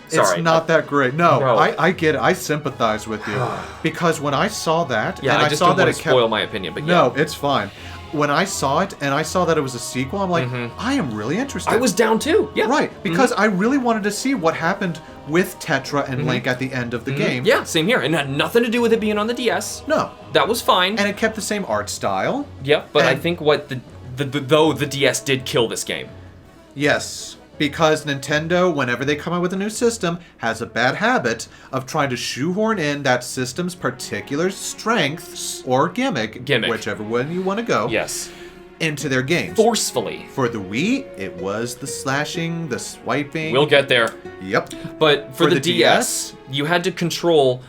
Sorry. It's not that great. No. I get it. I sympathize with you. Because when I saw that, and I just saw don't that want to spoil my opinion, but No, it's fine. When I saw it, and I saw that it was a sequel, I'm like, I am really interested. I was down too. Yeah. Right, because I really wanted to see what happened with Tetra and Link at the end of the game. Yeah, same here. And it had nothing to do with it being on the DS. No. That was fine. And it kept the same art style. Yep, but I think what though the DS did kill this game. Yes, because Nintendo, whenever they come out with a new system, has a bad habit of trying to shoehorn in that system's particular strengths or gimmick, whichever one you want to go, into their games. Forcefully. For the Wii, it was the slashing, the swiping. We'll get there. Yep. But for the DS, you had to control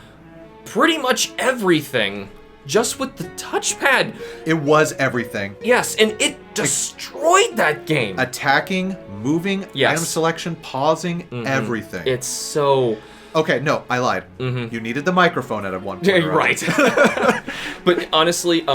pretty much everything just with the touchpad. It was everything. Yes, and it destroyed that game. Attacking, moving, item selection, pausing, everything. It's so... Okay, no, I lied. You needed the microphone at one point. Right. But honestly,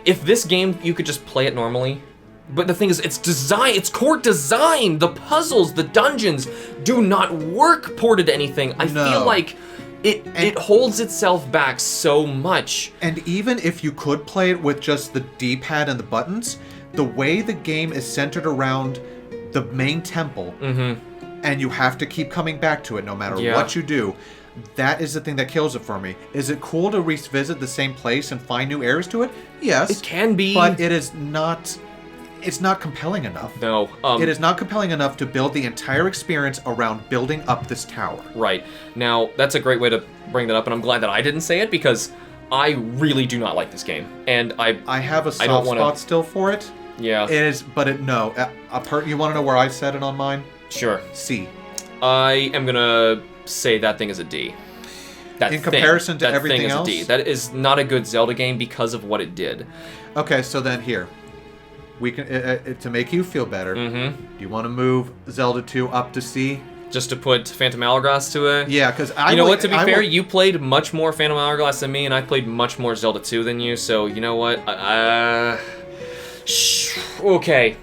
if this game, you could just play it normally. But the thing is, it's core design. The puzzles, the dungeons do not work ported to anything. I feel like it holds itself back so much. And even if you could play it with just the D-pad and the buttons, the way the game is centered around the main temple, and you have to keep coming back to it no matter what you do, that is the thing that kills it for me. Is it cool to revisit the same place and find new areas to it? Yes. It can be. But it is not... It's not compelling enough. No. It is not compelling enough to build the entire experience around building up this tower. Right. Now, that's a great way to bring that up, and I'm glad that I didn't say it, because I really do not like this game. And I have a soft spot still for it. Yeah. It is, but no. You want to know where I set it on mine? Sure. C. I am going to say that thing is a D. In comparison to everything else? That thing is a D. That is not a good Zelda game because of what it did. Okay, so then here. We can to make you feel better. Do you want to move Zelda 2 up to C? Just to put Phantom Hourglass to it? Yeah, because You know what, to be fair, you played much more Phantom Hourglass than me, and I played much more Zelda 2 than you, so you know what? Okay.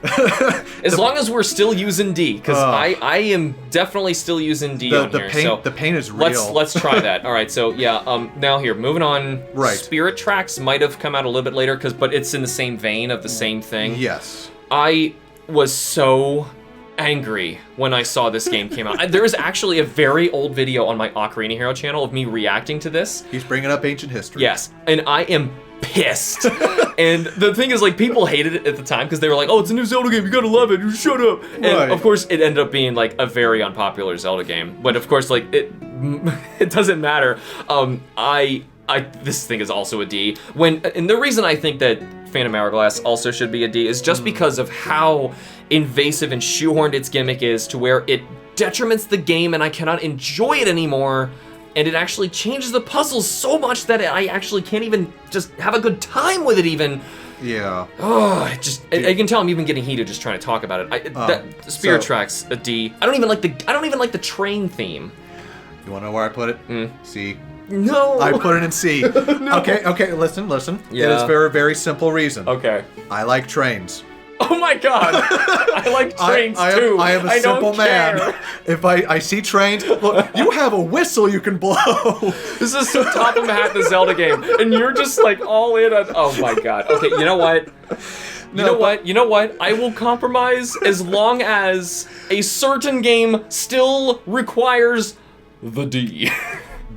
As long as we're still using D, because I am definitely still using D on here. The pain is real. Let's try that. All right, so yeah, now here, moving on. Right. Spirit Tracks might have come out a little bit later, but it's in the same vein of the same thing. Yes. I was so angry when I saw this game came out. There is actually a very old video on my Ocarina Hero channel of me reacting to this. He's bringing up ancient history. Yes, and I am pissed. And the thing is, like, people hated it at the time because they were like, oh, it's a new Zelda game, you gotta love it, you shut up. And of course it ended up being like a very unpopular Zelda game, but of course, like, it doesn't matter. This thing is also a D. And the reason I think that Phantom Hourglass also should be a D is just because of how invasive and shoehorned its gimmick is, to where it detriments the game and I cannot enjoy it anymore. And it actually changes the puzzles so much that I actually can't even just have a good time with it even. Yeah. Oh, I can tell I'm even getting heated just trying to talk about it. Spirit Tracks, a D. I don't even like the train theme. You wanna know where I put it? C. No. I put it in C. No. Okay, listen. Yeah. It is for a very simple reason. Okay. I like trains. Oh my god! I like trains too. I am a simple man. If I see trains, look, you have a whistle you can blow. This is some top of the hat the Zelda game, and you're just like all in on. Oh my god. Okay, you know what? You know what? I will compromise as long as a certain game still requires the D.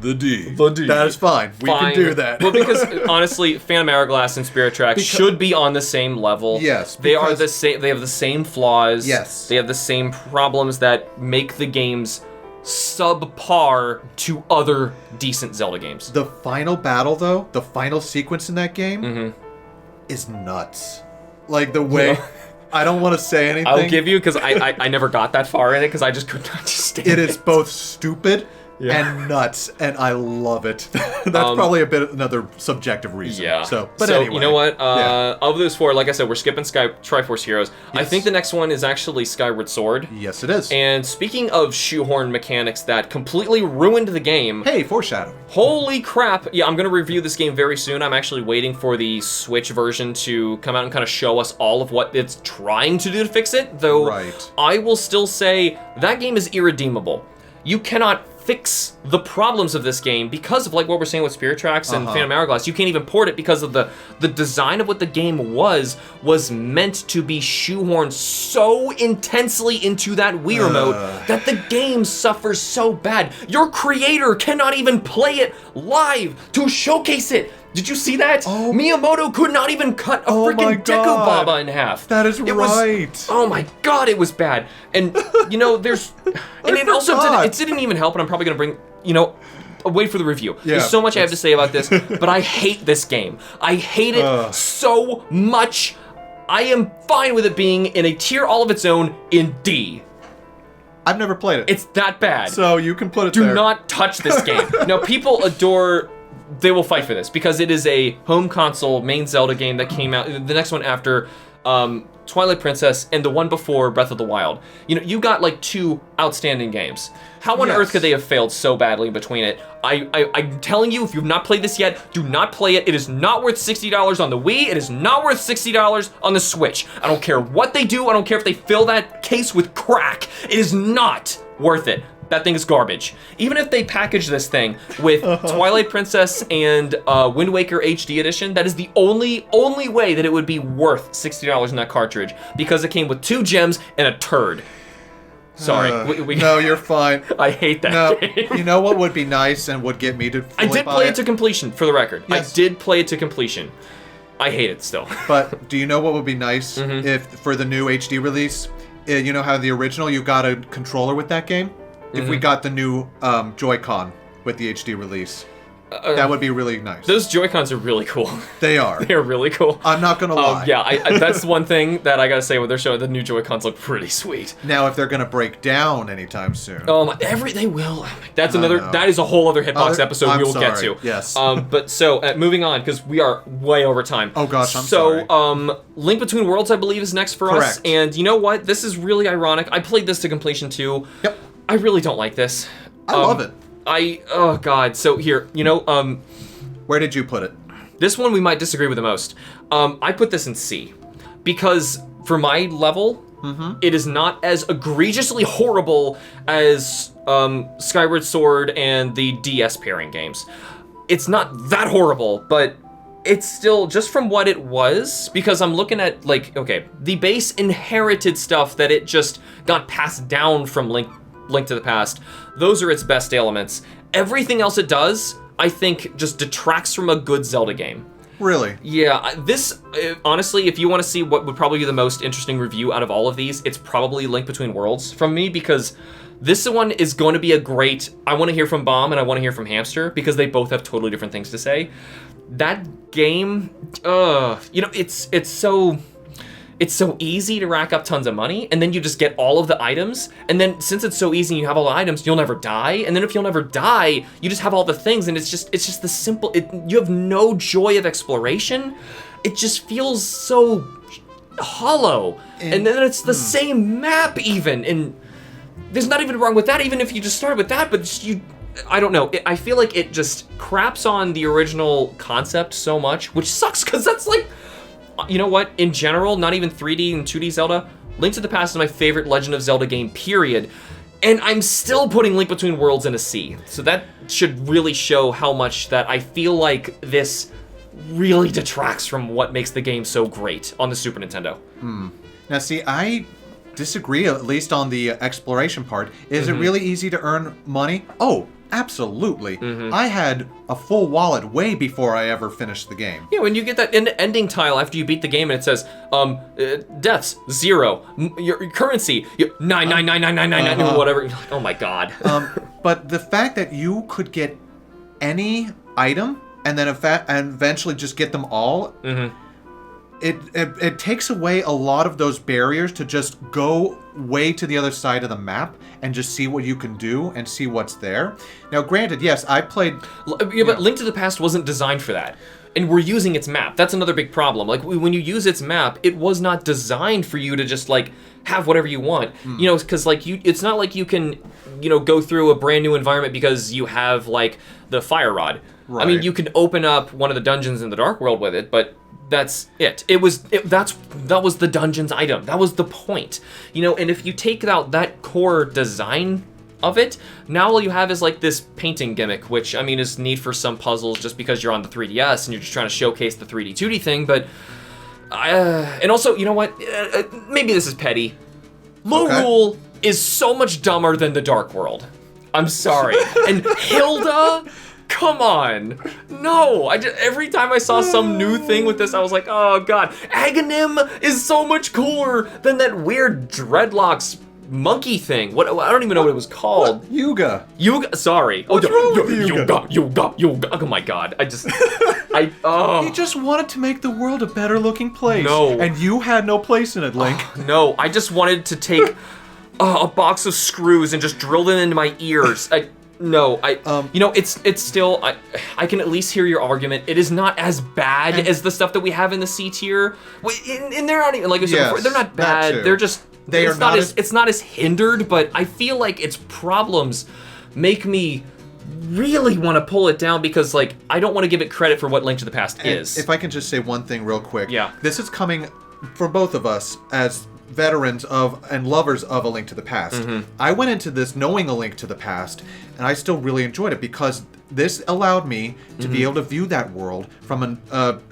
The D. The D. That is fine. We can do that. Well, because honestly, Phantom Hourglass and Spirit Tracks should be on the same level. Yes. They are the same. They have the same flaws. Yes. They have the same problems that make the games subpar to other decent Zelda games. The final battle, though, the final sequence in that game is nuts. Like the way... I don't want to say anything. I'll give you, because I never got that far in it, because I just could not stand it. It is both stupid and nuts, and I love it. That's probably another subjective reason. Yeah. So anyway. You know what? Of those four, like I said, we're skipping Triforce Heroes. Yes. I think the next one is actually Skyward Sword. Yes, it is. And speaking of shoehorn mechanics that completely ruined the game. Hey, foreshadowing. Holy crap. Yeah, I'm going to review this game very soon. I'm actually waiting for the Switch version to come out and kind of show us all of what it's trying to do to fix it. Though I will still say that game is irredeemable. You cannot fix the problems of this game because of like what we're saying with Spirit Tracks and Phantom Hourglass. You can't even port it because of the design of what the game was meant to be shoehorned so intensely into that Wii remote that the game suffers so bad. Your creator cannot even play it live to showcase it. Did you see that? Oh. Miyamoto could not even cut a freaking Deku Baba in half. That is right. Oh my god, it was bad. And, you know, there's... and it also didn't even help, and I'm probably going to bring, you know... Wait for the review. Yeah, there's so much I have to say about this, but I hate this game. I hate it so much. I am fine with it being in a tier all of its own in D. I've never played it. It's that bad. So you can put it there. Do not touch this game. Now, people adore... They will fight for this because it is a home console main Zelda game that came out. The next one after Twilight Princess and the one before Breath of the Wild. You know, you got like two outstanding games. How on earth could they have failed so badly between it? I'm telling you, if you've not played this yet, do not play it. It is not worth $60 on the Wii. It is not worth $60 on the Switch. I don't care what they do. I don't care if they fill that case with crack. It is not worth it. That thing is garbage. Even if they package this thing with Twilight Princess and Wind Waker HD Edition, that is the only way that it would be worth $60 in that cartridge, because it came with 2 gems and a turd. Sorry. No, you're fine. I hate that game. You know what would be nice and would get me to I did play it to completion, for the record. Yes. I did play it to completion. I hate it still. But do you know what would be nice if for the new HD release? You know how the original, you got a controller with that game? If we got the new Joy-Con with the HD release, that would be really nice. Those Joy-Cons are really cool. They are. They're really cool. I'm not gonna lie. Yeah, that's one thing that I gotta say when they're showing the new Joy-Cons look pretty sweet. Now, if they're gonna break down anytime soon, they will. That's another. That is a whole other Hitbox episode we will get to. Yes. But so moving on, because we are way over time. Oh gosh, I'm sorry. So Link Between Worlds, I believe, is next for us. And you know what? This is really ironic. I played this to completion too. Yep. I really don't like this. I love it. Oh god. So here, you know, where did you put it? This one we might disagree with the most. I put this in C because for my level, it is not as egregiously horrible as Skyward Sword and the DS pairing games. It's not that horrible, but it's still just from what it was, because I'm looking at like, okay, the base inherited stuff that it just got passed down from Link to the Past. Those are its best elements. Everything else it does, I think, just detracts from a good Zelda game. Really? Yeah, this, honestly, if you want to see what would probably be the most interesting review out of all of these, it's probably Link Between Worlds from me, because this one is going to be a great... I want to hear from Bomb and I want to hear from Hamster, because they both have totally different things to say. That game, you know, it's so easy to rack up tons of money, and then you just get all of the items, and then since it's so easy and you have all the items, you'll never die, and then if you'll never die, you just have all the things, and it's just the simple, you have no joy of exploration. It just feels so hollow, and then it's the same map even, and there's not even wrong with that, even if you just started with that, but I don't know, I feel like it just craps on the original concept so much, which sucks, because that's like you know what? In general, not even 3D and 2D Zelda, Link to the Past is my favorite Legend of Zelda game, period. And I'm still putting Link Between Worlds in a C. So that should really show how much that I feel like this really detracts from what makes the game so great on the Super Nintendo. Now, see, I disagree, at least on the exploration part. Is it really easy to earn money? Oh, absolutely. I had a full wallet way before I ever finished the game. Yeah, when you get that ending tile after you beat the game and it says, deaths, 0, your currency, 9999999, whatever. You're like, oh my god. But the fact that you could get any item and then and eventually just get them all, it takes away a lot of those barriers to just go way to the other side of the map and just see what you can do and see what's there. Now, granted, yes, I played... Yeah, but Link to the Past wasn't designed for that. And we're using its map. That's another big problem. Like, when you use its map, it was not designed for you to just, like, have whatever you want. You know, because, like, it's not like you can, you know, go through a brand new environment because you have, like, the fire rod. Right. I mean, you can open up one of the dungeons in the Dark World with it, but that's it. That was the dungeon's item. That was the point. You know, and if you take out that core design of it, now all you have is like this painting gimmick, which I mean is neat for some puzzles just because you're on the 3DS and you're just trying to showcase the 3D 2D thing, but and also, you know what? Maybe this is petty. Lorule is so much dumber than the Dark World. I'm sorry. And Hilda, come on. No, every time I saw some new thing with this, I was like, oh god. Aghanim is so much cooler than that weird dreadlocks monkey thing. What? I don't even know what it was called. What? Yuga. Sorry. What's wrong with Yuga? Yuga. Oh my god. You just wanted to make the world a better looking place. No. And you had no place in it, Link. No, I just wanted to take a box of screws and just drill them into my ears. You know, it's still, I can at least hear your argument. It is not as bad as the stuff that we have in the C tier. And they're not even, like I said before, they're not bad. They're just, it's not as hindered, but I feel like its problems make me really want to pull it down because, like, I don't want to give it credit for what Link to the Past is. If I can just say one thing real quick. Yeah. This is coming for both of us as veterans of and lovers of A Link to the Past. I went into this knowing A Link to the Past, and I still really enjoyed it because this allowed me to be able to view that world from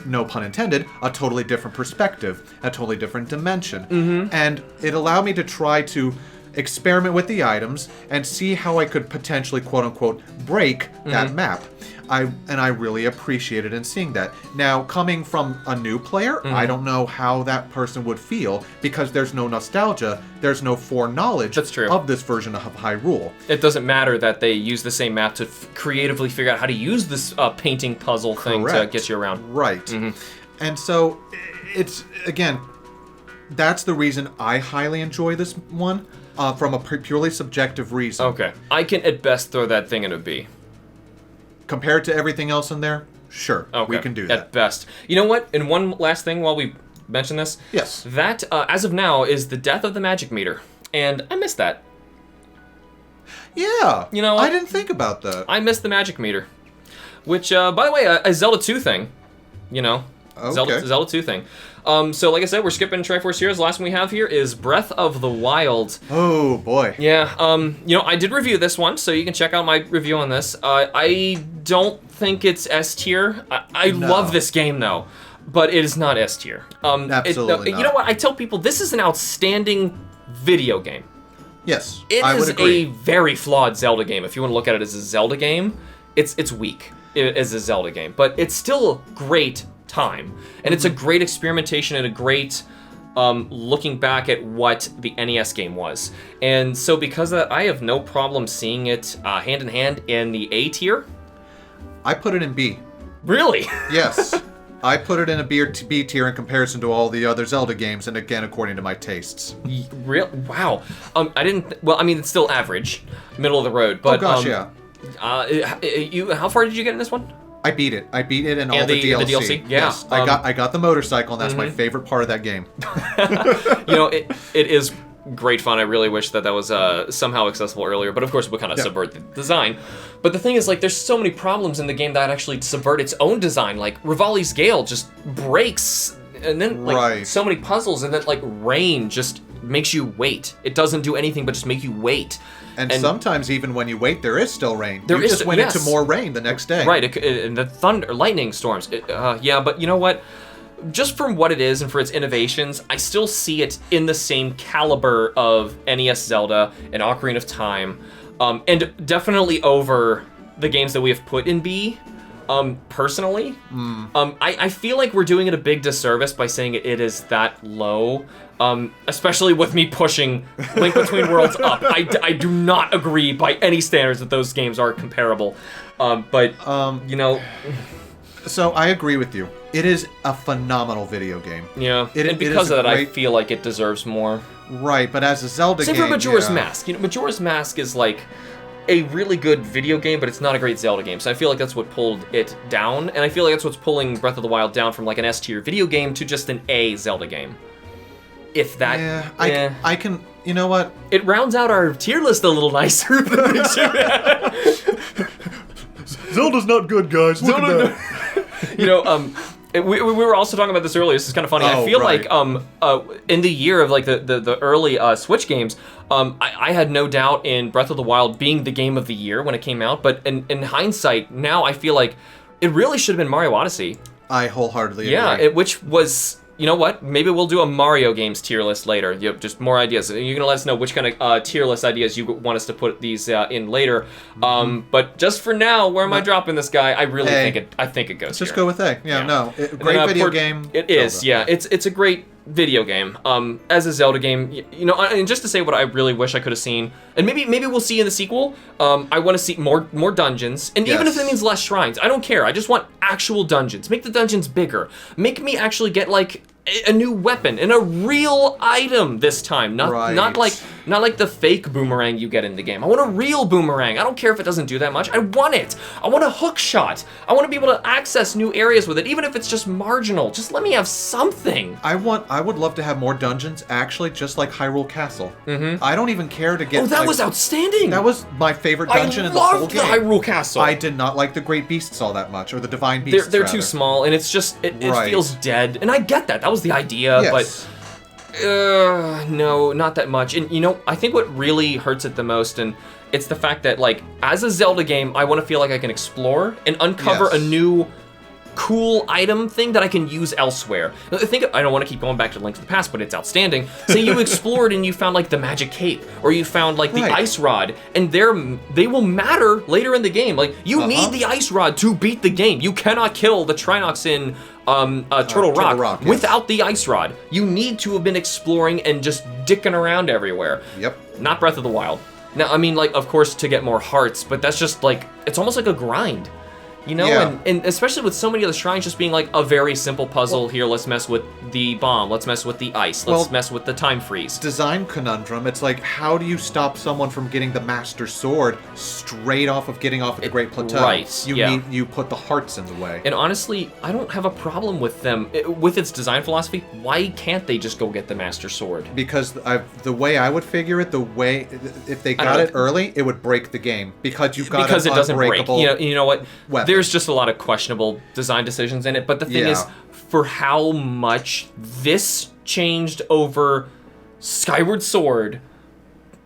no pun intended, a totally different perspective, a totally different dimension. And it allowed me to try to experiment with the items and see how I could potentially, quote unquote, break that map. I really appreciated in seeing that. Now, coming from a new player, I don't know how that person would feel because there's no nostalgia, there's no foreknowledge of this version of Hyrule. It doesn't matter that they use the same map to creatively figure out how to use this painting puzzle thing to get you around. Right. And so, it's, again, that's the reason I highly enjoy this one, from a purely subjective reason. Okay. I can at best throw that thing in a B. Compared to everything else in there, sure, we can do that. At best. You know what? And one last thing while we mention this. Yes. That, as of now, is the death of the magic meter. And I miss that. Yeah. You know, I didn't think about that. I miss the magic meter. Which, by the way, a Zelda 2 thing. You know. Okay. Zelda 2 thing. So like I said, we're skipping Triforce Heroes. The last one we have here is Breath of the Wild. Oh boy. Yeah. You know, I did review this one, so you can check out my review on this. I don't think it's S tier. I love this game though, but it is not S tier. Absolutely not. You know what? I tell people this is an outstanding video game. Yes, I would agree. It is a very flawed Zelda game. If you want to look at it as a Zelda game, it's weak as a Zelda game, but it's still great time, and it's a great experimentation and a great looking back at what the NES game was. And so because of that, I have no problem seeing it hand in hand in the A tier. I put it in B. Really? Yes. I put it in a B tier in comparison to all the other Zelda games, and again, according to my tastes. Real? Wow. I didn't. Well, I mean, it's still average, middle of the road. But, oh gosh, yeah. How far did you get in this one? I beat it and all the DLC. The DLC? Yeah. Yes, I got the motorcycle, and that's my favorite part of that game. You know, it is great fun. I really wish that was somehow accessible earlier, but of course it would kind of subvert the design. But the thing is, like, there's so many problems in the game that actually subvert its own design. Like, Rivali's Gale just breaks and then like so many puzzles, and then like rain just makes you wait. It doesn't do anything but just make you wait. And sometimes even when you wait, there is still rain. You just went into more rain the next day. Right, and the lightning storms. Yeah, but you know what? Just from what it is and for its innovations, I still see it in the same caliber of NES Zelda and Ocarina of Time, and definitely over the games that we have put in B. Personally, I feel like we're doing it a big disservice by saying it is that low, especially with me pushing Link Between Worlds up. I do not agree by any standards that those games are comparable, but you know... So I agree with you. It is a phenomenal video game. Yeah, and because of that, I feel like it deserves more. Right, but as a Zelda game... Same for Majora's Mask. You know, Majora's Mask is like a really good video game, but it's not a great Zelda game. So I feel like that's what pulled it down, and I feel like that's what's pulling Breath of the Wild down from like an S-tier video game to just an A Zelda game. If that... Yeah, I can... You know what? It rounds out our tier list a little nicer than it should have. Zelda's not good, guys. Look at that. You know, we were also talking about this earlier. This is kind of funny. I feel like in the year of like the early Switch games, I had no doubt in Breath of the Wild being the game of the year when it came out. But in hindsight, now I feel like it really should have been Mario Odyssey. I wholeheartedly agree. Yeah, which was... You know what? Maybe we'll do a Mario games tier list later. Just more ideas. You're gonna let us know which kind of tier list ideas you want us to put these in later. But just for now, where am I dropping this guy? I really think it goes. Just go with A. Yeah. No. Great video game. It is. Zelda. Yeah. It's a great video game. As a Zelda game, you know, and just to say what I really wish I could have seen, and maybe we'll see in the sequel. I want to see more dungeons, and even if it means less shrines, I don't care. I just want actual dungeons. Make the dungeons bigger. Make me actually get like a new weapon and a real item this time, not like the fake boomerang you get in the game. I want a real boomerang. I don't care if it doesn't do that much. I want it. I want a hook shot. I want to be able to access new areas with it, even if it's just marginal. Just let me have something. I would love to have more dungeons, actually, just like Hyrule Castle. I don't even care to get... Oh, that was outstanding. That was my favorite dungeon in the whole game. I loved the Hyrule Castle. I did not like the Great Beasts all that much, or the Divine Beasts, They're too small, and it's just... It feels dead. And I get that. That was the idea, but... no, not that much. And you know, I think what really hurts it the most, and it's the fact that, like, as a Zelda game, I want to feel like I can explore and uncover a new cool item thing that I can use elsewhere. I don't want to keep going back to Link to the Past, but it's outstanding. Say you explored and you found like the magic cape, or you found like the ice rod, and they will matter later in the game. Like, you need the ice rod to beat the game. You cannot kill the Trinox in Turtle Rock without the ice rod. You need to have been exploring and just dicking around everywhere. Yep. Not Breath of the Wild. Now, I mean, like, of course, to get more hearts, but that's just like, it's almost like a grind. You know, and especially with so many of the shrines just being like a very simple puzzle. Here, let's mess with the bomb. Let's mess with the ice. Let's mess with the time freeze. Design conundrum. It's like, how do you stop someone from getting the Master Sword straight off of getting off at the Great Plateau? Right. You put the hearts in the way. And honestly, I don't have a problem with them. With its design philosophy, why can't they just go get the Master Sword? Because the way I would figure it, if they got it early, it would break the game. Because you've got it doesn't break. You know what? Weapon. There's just a lot of questionable design decisions in it, but the thing is, for how much this changed over Skyward Sword,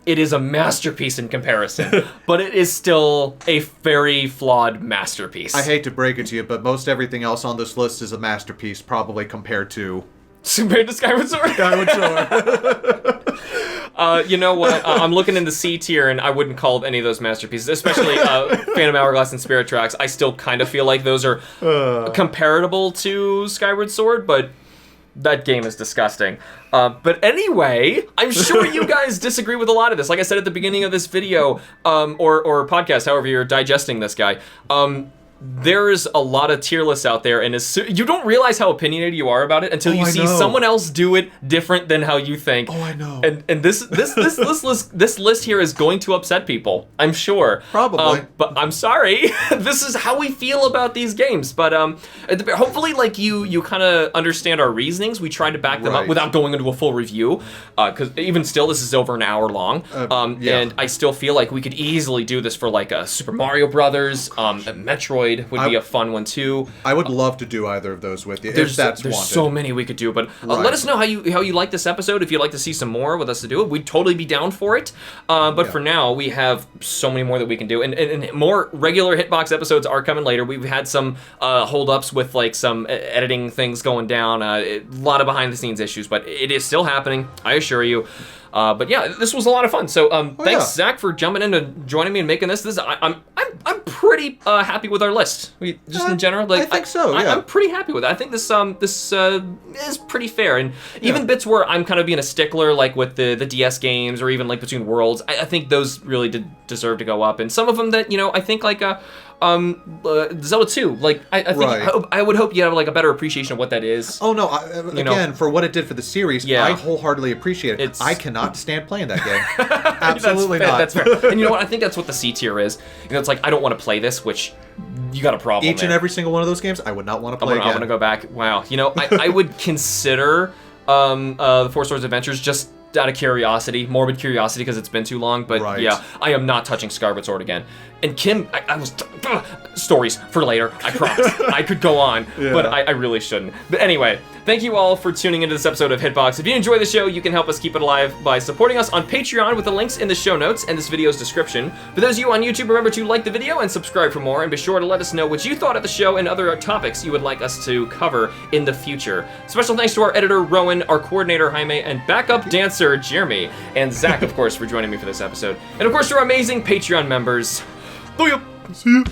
it is a masterpiece in comparison, but it is still a very flawed masterpiece. I hate to break it to you, but most everything else on this list is a masterpiece, probably compared to Skyward Sword? Skyward Sword. You know what? I'm looking in the C tier, and I wouldn't call any of those masterpieces, especially Phantom Hourglass and Spirit Tracks. I still kind of feel like those are comparable to Skyward Sword, but that game is disgusting. But anyway, I'm sure you guys disagree with a lot of this. Like I said at the beginning of this video, or podcast, however you're digesting this guy, there's a lot of tier lists out there, and you don't realize how opinionated you are about it until you see someone else do it different than how you think. Oh, I know. And this list here is going to upset people, I'm sure. Probably. But I'm sorry. This is how we feel about these games. But hopefully, like, you kind of understand our reasonings. We try to back them up without going into a full review. Because even still, this is over an hour long. And I still feel like we could easily do this for like a Super Mario Brothers, a Metroid. Metroid would be a fun one too. I would love to do either of those with you if that's there's wanted. so many we could do, but let us know how you like this episode. If you'd like to see some more with us to do it, we'd totally be down for it. But for now, we have so many more that we can do, and more regular Hitbox episodes are coming later. We've had some hold-ups with like some editing things going down, a lot of behind-the-scenes issues, but it is still happening, I assure you. But yeah, this was a lot of fun. So thanks, Zach, for jumping in and joining me and making this. I'm pretty happy with our list. In general, like I think so. Yeah. I'm pretty happy with it. I think this is pretty fair, and even bits where I'm kind of being a stickler, like with the DS games or even like Between Worlds, I think those really did deserve to go up. And some of them that I think like Zelda 2, like I think I would hope you have like a better appreciation of what that is. Oh no, again, for what it did for the series, I wholeheartedly appreciate it. I cannot stand playing that game. Absolutely not. That's fair. And you know what? I think that's what the C tier is. It's like I don't want to play this, which you got a problem. Each and every single one of those games, I would not want to play again. I'm gonna go back. Wow. I would consider the Four Swords Adventures just out of curiosity, morbid curiosity, because it's been too long. But yeah, I am not touching Scarlet Sword again. And Kim, I was stories for later. I promise. I could go on, but I really shouldn't. But anyway, thank you all for tuning into this episode of Hitbox. If you enjoy the show, you can help us keep it alive by supporting us on Patreon with the links in the show notes and this video's description. For those of you on YouTube, remember to like the video and subscribe for more, and be sure to let us know what you thought of the show and other topics you would like us to cover in the future. Special thanks to our editor Rowan, our coordinator Jaime, and backup dancer Jeremy, and Zach, of course, for joining me for this episode. And of course, to our amazing Patreon members. See ya.